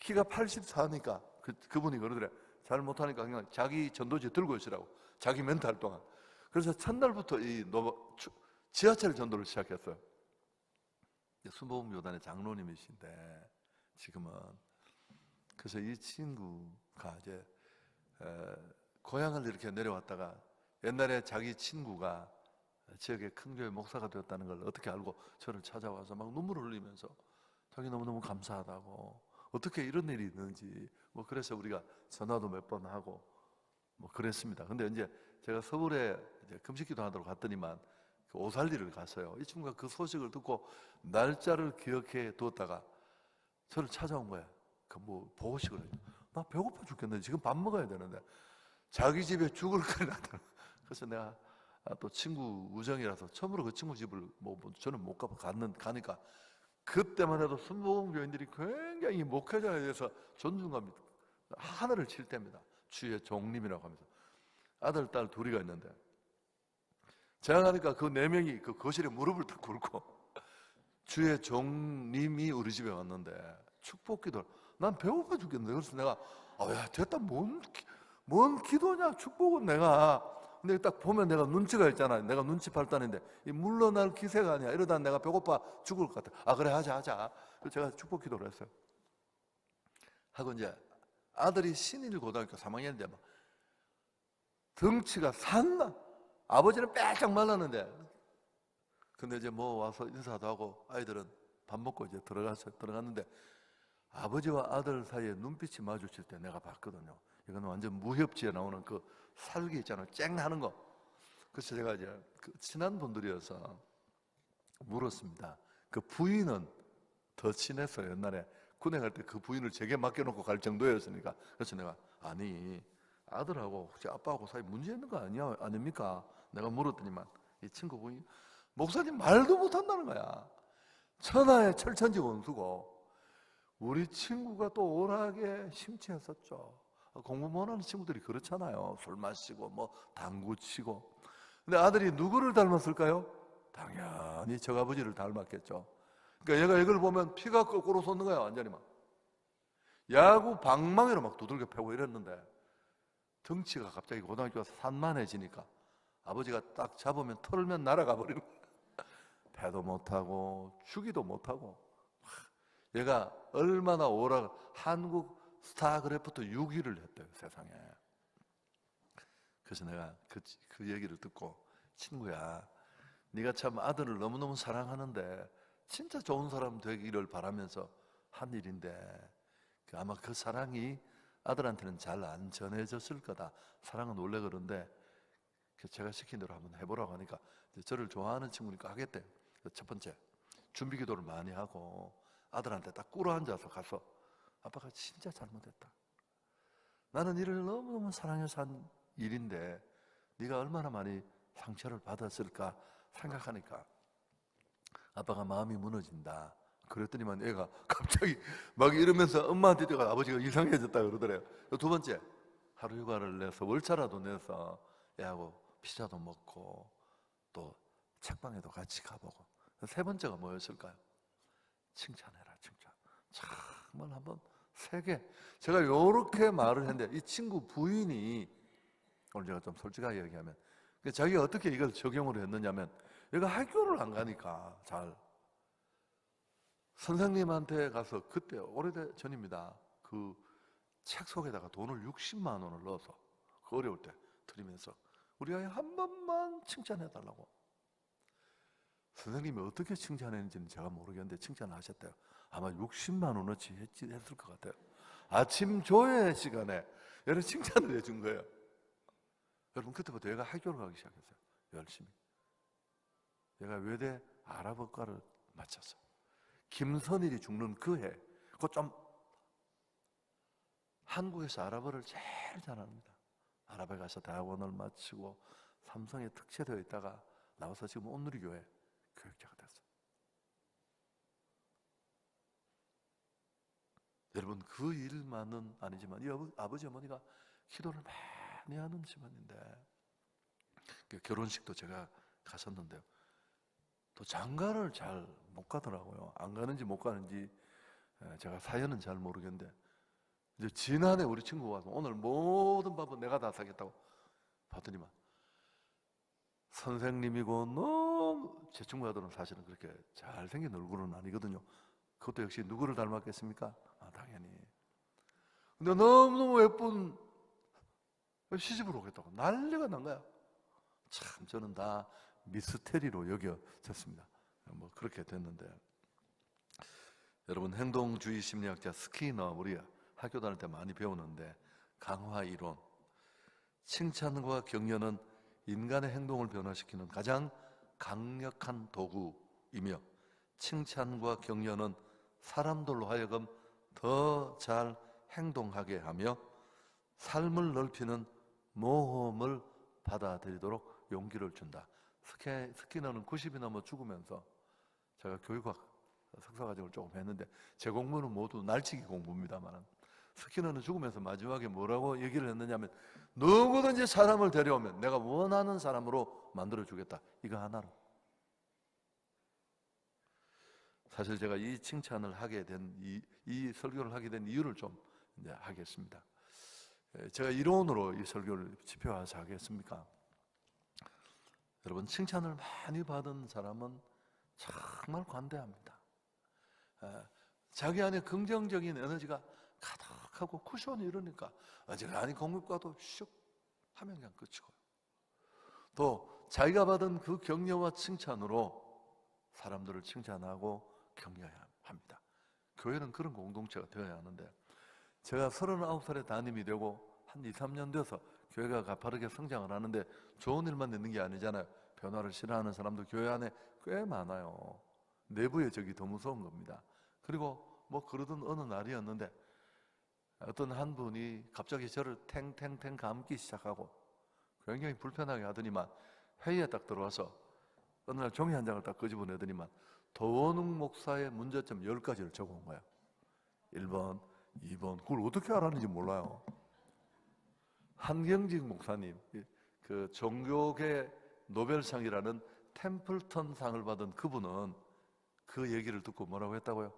키가 84니까 그분이 그러더래. 잘 못하니까 그냥 자기 전도지 들고 있으라고, 자기 멘트 할 동안. 그래서 첫날부터 지하철 전도를 시작했어요. 순복음교단의 장로님이신데 지금은. 그래서 이 친구가 이제 고향을 이렇게 내려왔다가 옛날에 자기 친구가 지역의 큰 교회 목사가 되었다는 걸 어떻게 알고 저를 찾아와서 막 눈물을 흘리면서 자기 너무너무 감사하다고, 어떻게 이런 일이 있는지, 뭐 그래서 우리가 전화도 몇 번 하고 뭐 그랬습니다. 근데 이제 제가 서울에 이제 금식기도 하도록 갔더니만 그 오살리를 갔어요. 이 친구가 그 소식을 듣고 날짜를 기억해 두었다가 저를 찾아온 거야. 뭐 보고식을 해요. 나 배고파 죽겠는데 지금 밥 먹어야 되는데 자기 집에 죽을 걸 나타나. 그래서 내가 또 친구 우정이라서 처음으로 그 친구 집을 저는 못 가고 가니까 그때만 해도 순복음 교인들이 굉장히 목회자에 대해서 존중감이 하늘을 칠 때입니다. 주의 종님이라고 하면서 아들, 딸 둘이가 있는데 제가 가니까 그 4명이 그 거실에 무릎을 딱 꿇고 주의 종님이 우리 집에 왔는데 축복기도를 난 배고파 죽겠는데 그래서 내가 야 됐다 뭔 기도냐 축복은 내가 근데 딱 보면 내가 눈치가 있잖아. 내가 눈치 발단인데 이 물러날 기세가 아니야. 이러다 내가 배고파 죽을 것 같아. 그래 하자. 그래서 제가 축복 기도를 했어요. 하고 이제 아들이 신일 고등학교 3학년인데 막 덩치가 산나 아버지는 빼짝 말랐는데 근데 이제 뭐 와서 인사도 하고 아이들은 밥 먹고 이제 들어갔는데 아버지와 아들 사이에 눈빛이 마주칠 때 내가 봤거든요. 이건 완전 무협지에 나오는 그 살기 있잖아요. 쨍 하는 거. 그래서 제가 이제 친한 분들이어서 물었습니다. 그 부인은 더 친했어요. 옛날에 군에 갈 때 그 부인을 제게 맡겨놓고 갈 정도였으니까. 그래서 내가 아니 아들하고 혹시 아빠하고 사이 문제 있는 거 아닙니까? 내가 물었더니만 이 친구 부인 목사님 말도 못한다는 거야. 천하의 철천지 원수고 우리 친구가 또 오락에 심취했었죠. 공부 못하는 친구들이 그렇잖아요. 술 마시고 뭐 당구 치고. 근데 아들이 누구를 닮았을까요? 당연히 저 아버지를 닮았겠죠. 그러니까 얘가 이걸 보면 피가 거꾸로 솟는 거야. 완전히 막 야구 방망이로 막 두들겨 패고 이랬는데 덩치가 갑자기 고등학교 가서 산만해지니까 아버지가 딱 잡으면 털면 날아가 버리는 거야. 패도 못하고 주기도 못하고. 얘가 얼마나 한국 스타크래프트 6위를 했대요, 세상에. 그래서 내가 그 얘기를 듣고 친구야, 네가 참 아들을 너무너무 사랑하는데 진짜 좋은 사람 되기를 바라면서 한 일인데 아마 그 사랑이 아들한테는 잘 안 전해졌을 거다. 사랑은 원래 그런데 제가 시킨 대로 한번 해보라고 하니까 저를 좋아하는 친구니까 하겠대. 첫 번째, 준비 기도를 많이 하고 아들한테 딱 꿇어 앉아서 가서 아빠가 진짜 잘못했다. 나는 이를 너무너무 사랑해서 한 일인데 네가 얼마나 많이 상처를 받았을까 생각하니까 아빠가 마음이 무너진다. 그랬더니만 애가 갑자기 막 이러면서 엄마한테 뛰어가 아버지가 이상해졌다 그러더래요. 두 번째, 하루 휴가를 내서 월차라도 내서 애하고 피자도 먹고 또 책방에도 같이 가보고. 세 번째가 뭐였을까요? 칭찬해라, 칭찬. 정말 한번 세게. 제가 이렇게 말을 했는데 이 친구 부인이 오늘 제가 좀 솔직하게 얘기하면 자기가 어떻게 이걸 적용을 했느냐면 얘가 학교를 안 가니까 잘 선생님한테 가서 그때 오래전 전입니다. 그 책 속에다가 돈을 60만 원을 넣어서 그 어려울 때 드리면서 우리 아이 한 번만 칭찬해 달라고. 선생님이 어떻게 칭찬했는지는 제가 모르겠는데 칭찬을 하셨대요. 아마 60만 원어치 했을 것 같아요. 아침 조회 시간에 여러 칭찬을 해준 거예요. 여러분 그때부터 얘가 학교를 가기 시작했어요. 열심히. 얘가 외대 아랍어과를 마쳤어. 김선일이 죽는 그 해, 그거 좀 한국에서 아랍어를 제일 잘합니다. 아랍에 가서 대학원을 마치고 삼성에 특채되어 있다가 나와서 지금 온누리교회 교육자가 됐어요. 여러분 그 일만은 아니지만 이 아버지 어머니가 기도를 많이 하는 집안인데 결혼식도 제가 갔었는데요. 또 장가를 잘 못 가더라고요. 안 가는지 못 가는지 제가 사연은 잘 모르겠는데 이제 지난해 우리 친구가 와서 오늘 모든 밥은 내가 다 사겠다고 봤더니만 선생님이고 너무 제 친구 아들은 사실은 그렇게 잘생긴 얼굴은 아니거든요. 그것도 역시 누구를 닮았겠습니까? 당연히. 근데 너무너무 예쁜 시집을 오겠다고 난리가 난 거야. 참 저는 다 미스테리로 여겨졌습니다. 뭐 그렇게 됐는데 여러분 행동주의 심리학자 스키너 우리 학교 다닐 때 많이 배우는데 강화 이론 칭찬과 격려는 인간의 행동을 변화시키는 가장 강력한 도구이며 칭찬과 격려는 사람들로 하여금 더 잘 행동하게 하며 삶을 넓히는 모험을 받아들이도록 용기를 준다. 스키너는 90이 넘어 죽으면서 제가 교육학 석사과정을 조금 했는데 제 공부는 모두 날치기 공부입니다만 스키너는 죽으면서 마지막에 뭐라고 얘기를 했느냐면 누구든지 사람을 데려오면 내가 원하는 사람으로 만들어주겠다. 이거 하나로. 사실 제가 이 칭찬을 하게 된 이 설교를 하게 된 이유를 좀 이제 하겠습니다. 제가 이론으로 이 설교를 지표화해서 하겠습니까? 여러분, 칭찬을 많이 받은 사람은 정말 관대합니다. 자기 안에 긍정적인 에너지가 가득하고 쿠션이 이러니까 어지간히 공급과도 슉 하면 그냥 끝이고요. 또 자기가 받은 그 격려와 칭찬으로 사람들을 칭찬하고 격려해야 합니다. 교회는 그런 공동체가 되어야 하는데 제가 39살에 담임이 되고 한 2, 3년 돼서 교회가 가파르게 성장을 하는데 좋은 일만 있는 게 아니잖아요. 변화를 싫어하는 사람도 교회 안에 꽤 많아요. 내부의 적이 더 무서운 겁니다. 그리고 뭐 그러던 어느 날이었는데 어떤 한 분이 갑자기 저를 탱탱탱 감기 시작하고 굉장히 불편하게 하더니만 회의에 딱 들어와서 어느 날 종이 한 장을 딱 끄집어내더니만 도원웅 목사의 문제점 10가지를 적어온 거야. 1번, 2번. 그걸 어떻게 알았는지 몰라요. 한경직 목사님, 그 종교계 노벨상이라는 템플턴 상을 받은 그분은 그 얘기를 듣고 뭐라고 했다고요?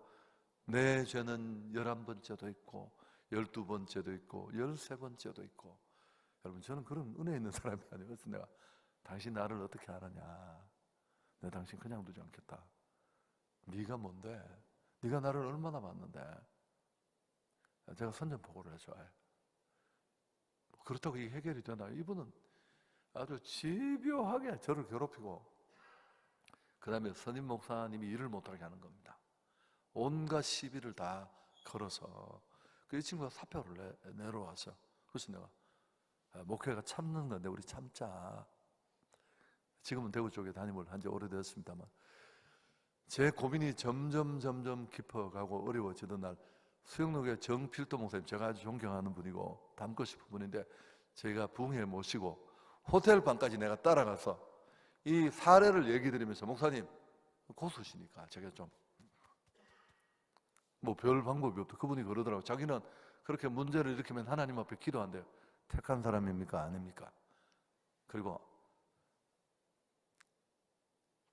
내 죄는 11번째도 있고 12번째도 있고 13번째도 있고. 여러분, 저는 그런 은혜 있는 사람이 아니에요. 그래서 내가 당신 나를 어떻게 알았냐? 내가 당신 그냥 두지 않겠다. 네가 뭔데? 네가 나를 얼마나 봤는데? 제가 선전포고를 해줘요. 그렇다고 이게 해결이 되나? 이분은 아주 집요하게 저를 괴롭히고 그 다음에 선임 목사님이 일을 못하게 하는 겁니다. 온갖 시비를 다 걸어서 그 이 친구가 사표를 내려와서 그래서 내가 목회가 참는 건데 우리 참자. 지금은 대구 쪽에 담임을 한 지 오래되었습니다만 제 고민이 점점 깊어가고 어려워지던 날 수영록의 정필도 목사님, 제가 아주 존경하는 분이고 닮고 싶은 분인데 제가 부흥회 모시고 호텔 방까지 내가 따라가서 이 사례를 얘기 드리면서 목사님 고수시니까 제가 좀 뭐 별 방법이 없다. 그분이 그러더라고요. 자기는 그렇게 문제를 일으키면 하나님 앞에 기도한대요. 택한 사람입니까? 아닙니까? 그리고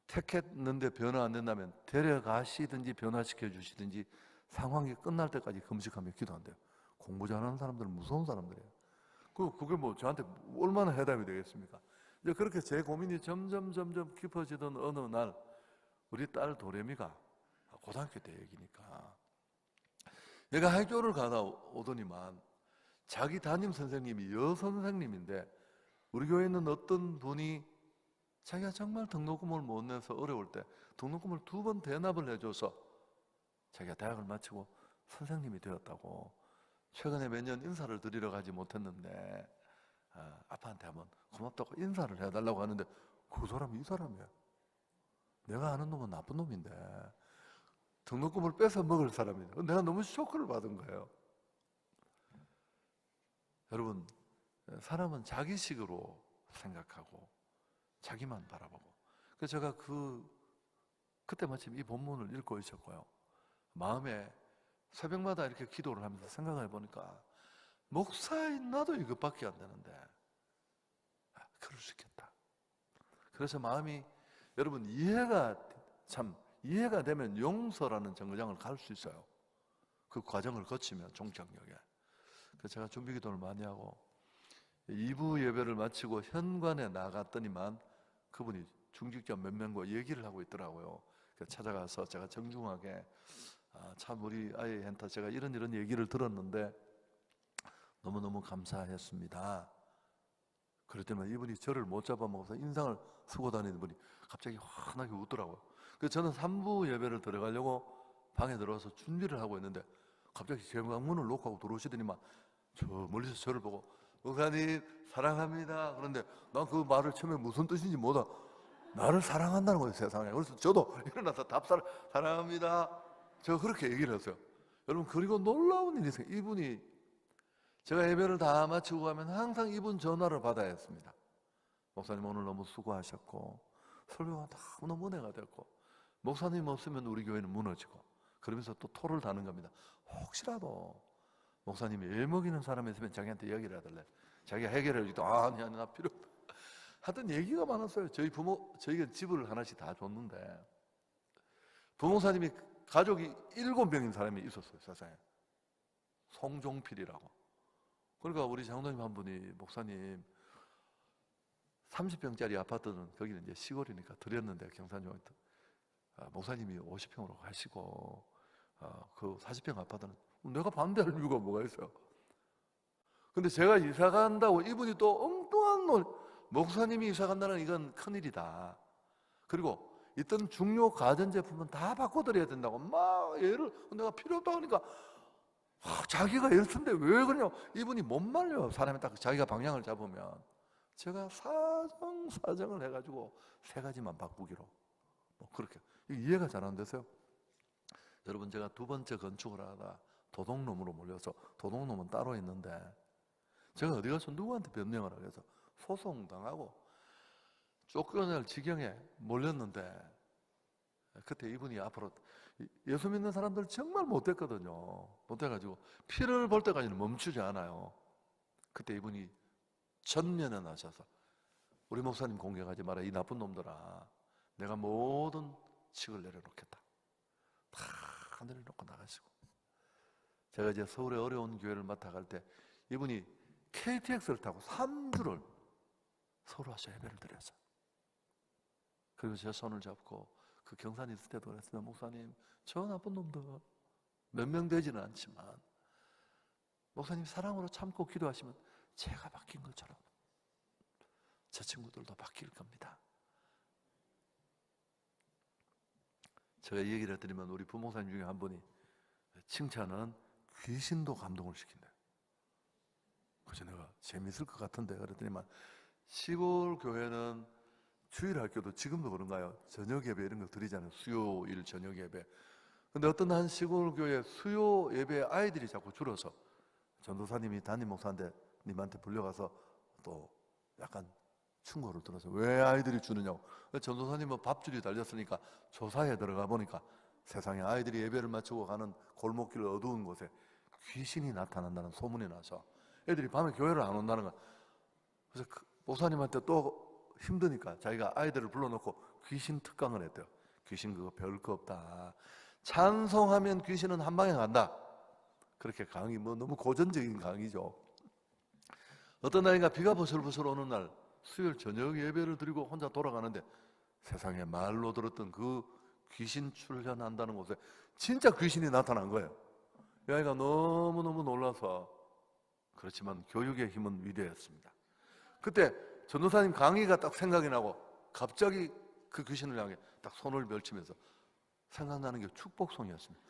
택했는데 변화 안 된다면 데려가시든지 변화시켜 주시든지 상황이 끝날 때까지 금식하며 기도한대요. 공부 잘하는 사람들은 무서운 사람들이에요. 그게 뭐 저한테 얼마나 해답이 되겠습니까? 이제 그렇게 제 고민이 점점 깊어지던 어느 날 우리 딸 도레미가 고등학교 때 얘기니까 얘가 학교를 가다 오더니만 자기 담임 선생님이 여선생님인데 우리 교회에 있는 어떤 분이 자기가 정말 등록금을 못 내서 어려울 때 등록금을 2번 대납을 해줘서 자기가 대학을 마치고 선생님이 되었다고. 최근에 몇 년 인사를 드리러 가지 못했는데 아빠한테 한번 고맙다고 인사를 해달라고 하는데 그 사람이 이 사람이야. 내가 아는 놈은 나쁜 놈인데 등록금을 뺏어 먹을 사람이야. 내가 너무 쇼크를 받은 거예요. 여러분, 사람은 자기식으로 생각하고 자기만 바라보고. 그래서 제가 그때 마침 이 본문을 읽고 있었고요. 마음에 새벽마다 이렇게 기도를 하면서 생각을 해보니까 목사인 나도 이것밖에 안 되는데 그럴 수 있겠다. 그래서 마음이 여러분 이해가 되면 용서라는 정거장을 갈 수 있어요. 그 과정을 거치면 종착역에. 그래서 제가 준비 기도를 많이 하고 2부 예배를 마치고 현관에 나갔더니만 그분이 중직자 몇 명과 얘기를 하고 있더라고요. 그래서 찾아가서 제가 정중하게 참 우리 아이한테 제가 이런 얘기를 들었는데 너무너무 감사했습니다. 그랬더니 이분이 저를 못 잡아먹어서 인상을 쓰고 다니는 분이 갑자기 환하게 웃더라고요. 그래서 저는 3부 예배를 들어가려고 방에 들어와서 준비를 하고 있는데 갑자기 제방문을 놓고 하고 들어오시더니만 저 멀리서 저를 보고 목사님 사랑합니다. 그런데 난 그 말을 처음에 무슨 뜻인지 몰라. 나를 사랑한다는 거예요, 세상에. 그래서 저도 일어나서 사랑합니다. 제가 그렇게 얘기를 했어요. 여러분, 그리고 놀라운 일이 있어요. 이분이 제가 예배를 다 마치고 가면 항상 이분 전화를 받아야 했습니다. 목사님 오늘 너무 수고하셨고 설교가 너무 은혜가 됐고 목사님 없으면 우리 교회는 무너지고 그러면서 또 토를 다는 겁니다. 혹시라도 목사님이 일 먹이는 사람이 있으면 자기한테 얘기를 해달래. 자기가 해결해 주기도 아니야 나 필요 없다. 하여튼 얘기가 많았어요. 저희가 집을 하나씩 다 줬는데 부목사님이 가족이 7명인 사람이 있었어요. 세상에. 송종필이라고. 그러니까 우리 장로님 한 분이 목사님 30평짜리 아파트는 거기는 이제 시골이니까 드렸는데 경산중앙에 목사님이 50평으로 가시고 그 40평 아파트는 내가 반대할 이유가 뭐가 있어요? 근데 제가 이사 간다고 이분이 또 엉뚱한 목사님이 이사 간다는 이건 큰일이다. 그리고 있던 중요 가전제품은 다 바꿔드려야 된다고 막 얘를 내가 필요 없다고 하니까 자기가 애를 쓴데 왜 그러냐. 이분이 못 말려. 사람이 딱 자기가 방향을 잡으면. 제가 사정을 해가지고 3가지만 바꾸기로 그렇게 이해가 잘 안 되세요? 여러분 제가 2번째 건축을 하다 도둑놈으로 몰려서 도둑놈은 따로 있는데 제가 어디 가서 누구한테 변명을 하게 해서 소송당하고 쫓겨날 지경에 몰렸는데 그때 이분이 앞으로 예수 믿는 사람들 정말 못됐거든요. 못돼가지고 피를 볼 때까지는 멈추지 않아요. 그때 이분이 전면연하셔서 우리 목사님 공격하지 마라. 이 나쁜 놈들아 내가 모든 칙을 내려놓겠다. 다 내려놓고 나가시고 제가 이제 서울의 어려운 교회를 맡아갈 때 이분이 KTX를 타고 3주를 서울 와서 예배를 드렸어요. 그리고 제 손을 잡고 그 경산에 있을 때도 그랬습니다. 목사님 저 나쁜 놈들 몇 명 되지는 않지만 목사님 사랑으로 참고 기도하시면 제가 바뀐 것처럼 제 친구들도 바뀔 겁니다. 제가 얘기를 해드리면 우리 부목사님 중에 한 분이 칭찬은 귀신도 감동을 시킨다. 그래서 내가 재밌을 것 같은데 그랬더니만 시골 교회는 주일 학교도 지금도 그런가요? 저녁 예배 이런 거 드리잖아요. 수요일 저녁 예배. 근데 어떤 한 시골 교회 수요 예배 아이들이 자꾸 줄어서 전도사님이 담임 목사한테 님한테 불려가서 또 약간 충고를 들어서 왜 아이들이 주느냐고. 전도사님은 밥줄이 달렸으니까 조사에 들어가 보니까 세상에 아이들이 예배를 마치고 가는 골목길 어두운 곳에 귀신이 나타난다는 소문이 나서 애들이 밤에 교회를 안 온다는 거야. 그래서 그 목사님한테 또 힘드니까 자기가 아이들을 불러놓고 귀신 특강을 했대요. 귀신 그거 별거 없다. 찬송하면 귀신은 한 방에 간다. 그렇게 강의 너무 고전적인 강의죠. 어떤 아이가 비가 보슬보슬 오는 날 수요일 저녁 예배를 드리고 혼자 돌아가는데 세상에 말로 들었던 그 귀신 출현한다는 곳에 진짜 귀신이 나타난 거예요. 이 아이가 너무너무 놀라서 그렇지만 교육의 힘은 위대했습니다. 그때 전도사님 강의가 딱 생각이 나고 갑자기 그 귀신을 향해 딱 손을 펼치면서 생각나는 게 축복송이었습니다.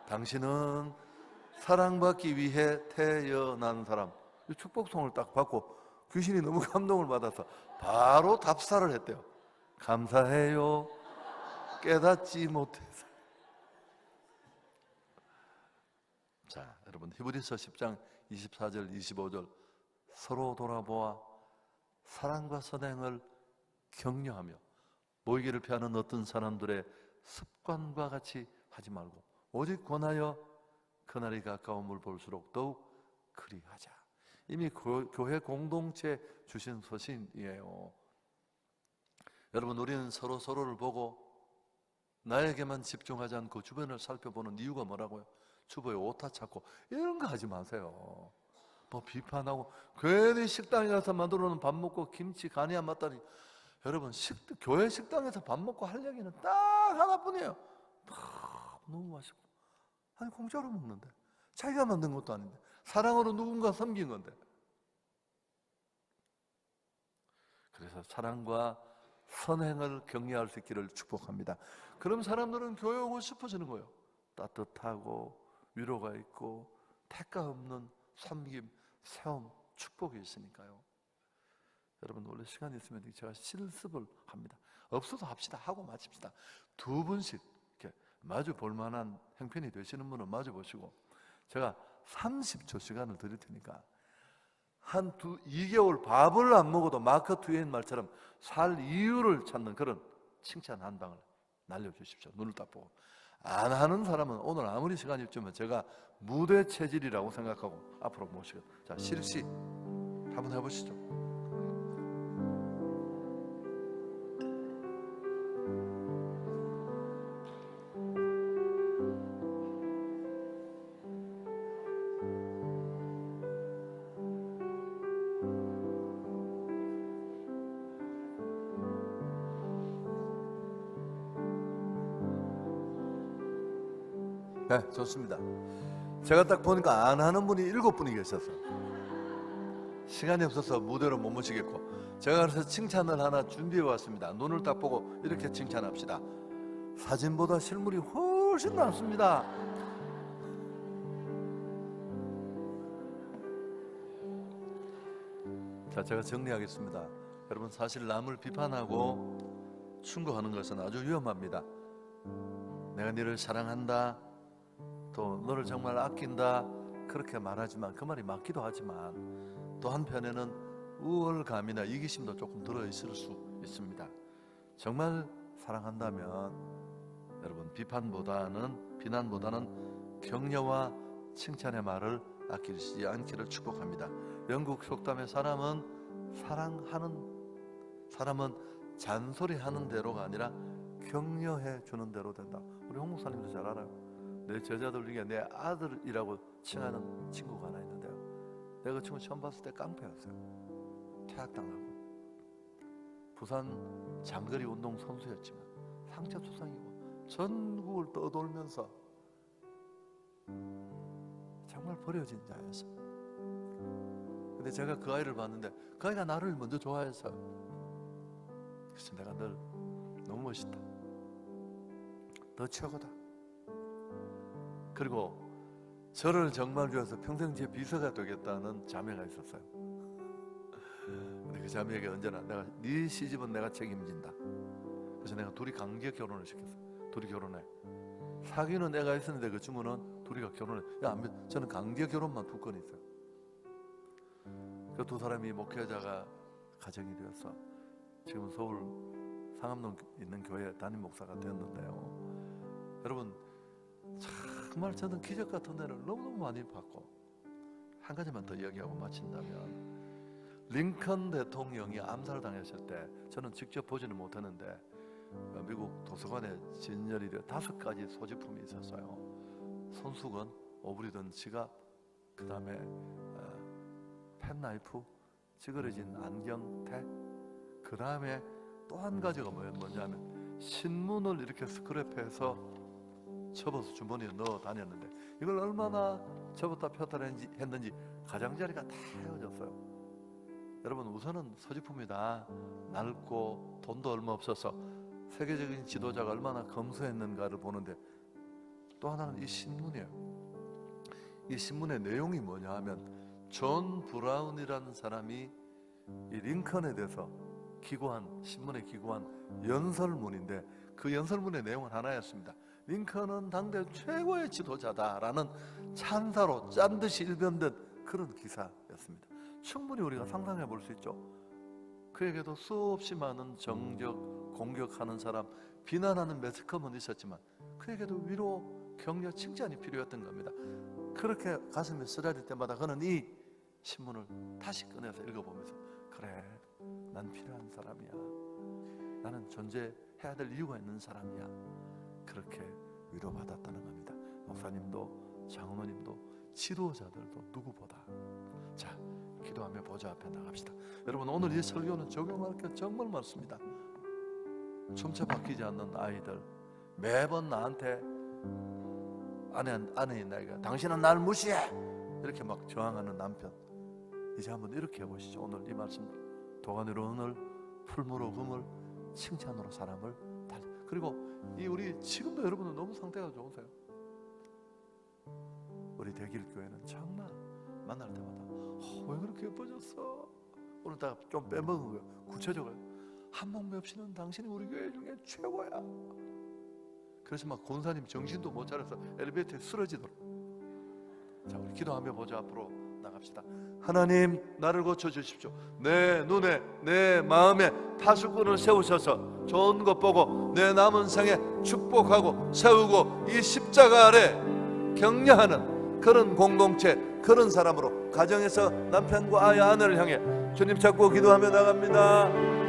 당신은 사랑받기 위해 태어난 사람. 이 축복송을 딱 받고 귀신이 너무 감동을 받아서 바로 답사를 했대요. 감사해요. 깨닫지 못해서. 자, 여러분 히브리서 10장 24절 25절 서로 돌아보아 사랑과 선행을 격려하며 모이기를 피하는 어떤 사람들의 습관과 같이 하지 말고 오직 권하여 그날이 가까움을 볼수록 더욱 그리하자. 이미 교회 공동체 주신 서신이에요. 여러분 우리는 서로를 보고 나에게만 집중하지 않고 주변을 살펴보는 이유가 뭐라고요? 주부의 오타 찾고 이런 거 하지 마세요. 뭐 비판하고 괜히 식당에 가서 만들어 놓은 밥 먹고 김치 간이 안 맞다니. 여러분 교회 식당에서 밥 먹고 할 얘기는 딱 하나뿐이에요. 너무 맛있고 아니 공짜로 먹는데 자기가 만든 것도 아닌데 사랑으로 누군가 섬긴 건데. 그래서 사랑과 선행을 격려할 수 있기를 축복합니다. 그럼 사람들은 교회 오고 싶어지는 거예요. 따뜻하고 위로가 있고 택가 없는 섬김, 세움, 축복이 있으니까요. 여러분 원래 시간이 있으면 제가 실습을 합니다. 없어도 합시다. 하고 마칩시다. 2분씩 이렇게 마주 볼 만한 형편이 되시는 분은 마주 보시고 제가 30초 시간을 드릴 테니까 한 2개월 밥을 안 먹어도 마크 트웨인 말처럼 살 이유를 찾는 그런 칭찬 한 방을 날려주십시오. 눈을 딱 보고. 안 하는 사람은 오늘 아무리 시간이 없지만 제가 무대 체질이라고 생각하고 앞으로 모시겠습니다. 자, 실시 한번 해보시죠. 네, 좋습니다. 제가 딱 보니까 안 하는 분이 7분이 계셨어요. 시간이 없어서 무대로 못 모시겠고, 제가 그래서 칭찬을 하나 준비해 왔습니다. 눈을 딱 보고 이렇게 칭찬합시다. 사진보다 실물이 훨씬 낫습니다. 자, 제가 정리하겠습니다. 여러분, 사실 남을 비판하고 충고하는 것은 아주 위험합니다. 내가 너를 사랑한다, 또 너를 정말 아낀다, 그렇게 말하지만 그 말이 맞기도 하지만 또 한편에는 우월감이나 이기심도 조금 들어있을 수 있습니다. 정말 사랑한다면 여러분, 비난보다는 격려와 칭찬의 말을 아끼지 않기를 축복합니다. 영국 속담에 사람은 잔소리하는 대로가 아니라 격려해 주는 대로 된다. 우리 홍 목사님도 잘 알아요. 내 제자들 중에 내 아들이라고 칭하는 친구가 하나 있는데요, 내가 그 친구 처음 봤을 때 깡패였어요. 퇴학당하고 부산 장거리 운동 선수였지만 상체 투상이고 전국을 떠돌면서 정말 버려진 자였어. 근데 제가 그 아이를 봤는데 그 아이가 나를 먼저 좋아해서, 그래서 내가 늘 너무 멋있다, 너 최고다. 그리고 저를 정말 위해서 평생 제 비서가 되겠다는 자매가 있었어요. 근데 그 자매에게 언제나 내가 네 시집은 내가 책임진다. 그래서 내가 둘이 강제 결혼을 시켰어요. 둘이 결혼해. 사귀는 애가 있었는데 그 친구는 둘이가 결혼해. 저는 강제 결혼만 2건 있어요. 그 2사람이 목회자가 가정이 되어서 지금 서울 상암동 있는 교회 담임 목사가 되었는데요, 여러분, 정말 저는 기적 같은 데를 너무너무 많이 받고, 한 가지만 더 이야기하고 마친다면, 링컨 대통령이 암살당했을 때 저는 직접 보지는 못했는데 미국 도서관에 진열이 되어 5가지 소지품이 있었어요. 손수건, 오브리던 지갑, 그 다음에 펜나이프, 찌그러진 안경, 택, 그 다음에 또 한 가지가 뭐냐면 신문을 이렇게 스크랩해서 접어서 주머니에 넣어 다녔는데, 이걸 얼마나 접었다 폈다 했는지 가장자리가 다 헤어졌어요. 여러분, 우선은 소지품이 다 낡고 돈도 얼마 없어서 세계적인 지도자가 얼마나 검소했는가를 보는데, 또 하나는 이 신문이에요. 이 신문의 내용이 뭐냐 하면 존 브라운이라는 사람이 이 링컨에 대해서 신문에 기고한 연설문인데, 그 연설문의 내용은 하나였습니다. 링컨은 당대 최고의 지도자다라는 찬사로 짠 듯이 일변된 그런 기사였습니다. 충분히 우리가 상상해 볼 수 있죠. 그에게도 수없이 많은 정적, 공격하는 사람, 비난하는 매스컴은 있었지만 그에게도 위로, 격려, 칭찬이 필요했던 겁니다. 그렇게 가슴이 쓰라릴 때마다 그는 이 신문을 다시 꺼내서 읽어보면서, 그래, 난 필요한 사람이야, 나는 존재해야 될 이유가 있는 사람이야, 그렇게 위로받았다는 겁니다. 목사님도 장로님도 지도자들도 누구보다. 자, 기도하며 보좌 앞에 나갑시다. 여러분, 오늘 이 설교는 적용할 게 정말 많습니다. 춤춰 바뀌지 않는 아이들, 매번 나한테 아내인 나이가 당신은 날 무시해 이렇게 막 저항하는 남편, 이제 한번 이렇게 해보시죠. 오늘 이 말씀, 도가니로 은을, 풀무로 금을, 칭찬으로 사람을 달리. 그리고 우리 지금도 여러분은 너무 상태가 좋으세요. 우리 대길교회는 정말 만날 때마다 왜 그렇게 예뻐졌어? 오늘 다 좀 빼먹은 거예요. 구체적으로 한몫 없이는 당신이 우리 교회 중에 최고야. 그래서 막 권사님 정신도 못 차려서 엘리베이터에 쓰러지더라고. 자, 우리 기도하며 보좌 앞으로 나갑시다. 하나님, 나를 고쳐주십시오. 내 눈에, 내 마음에 파수꾼을 세우셔서 좋은 것 보고 내 남은 생에 축복하고 세우고 이 십자가 아래 격려하는 그런 공동체, 그런 사람으로 가정에서 남편과 아이, 아내를 향해 주님 찾고 기도하며 나갑니다.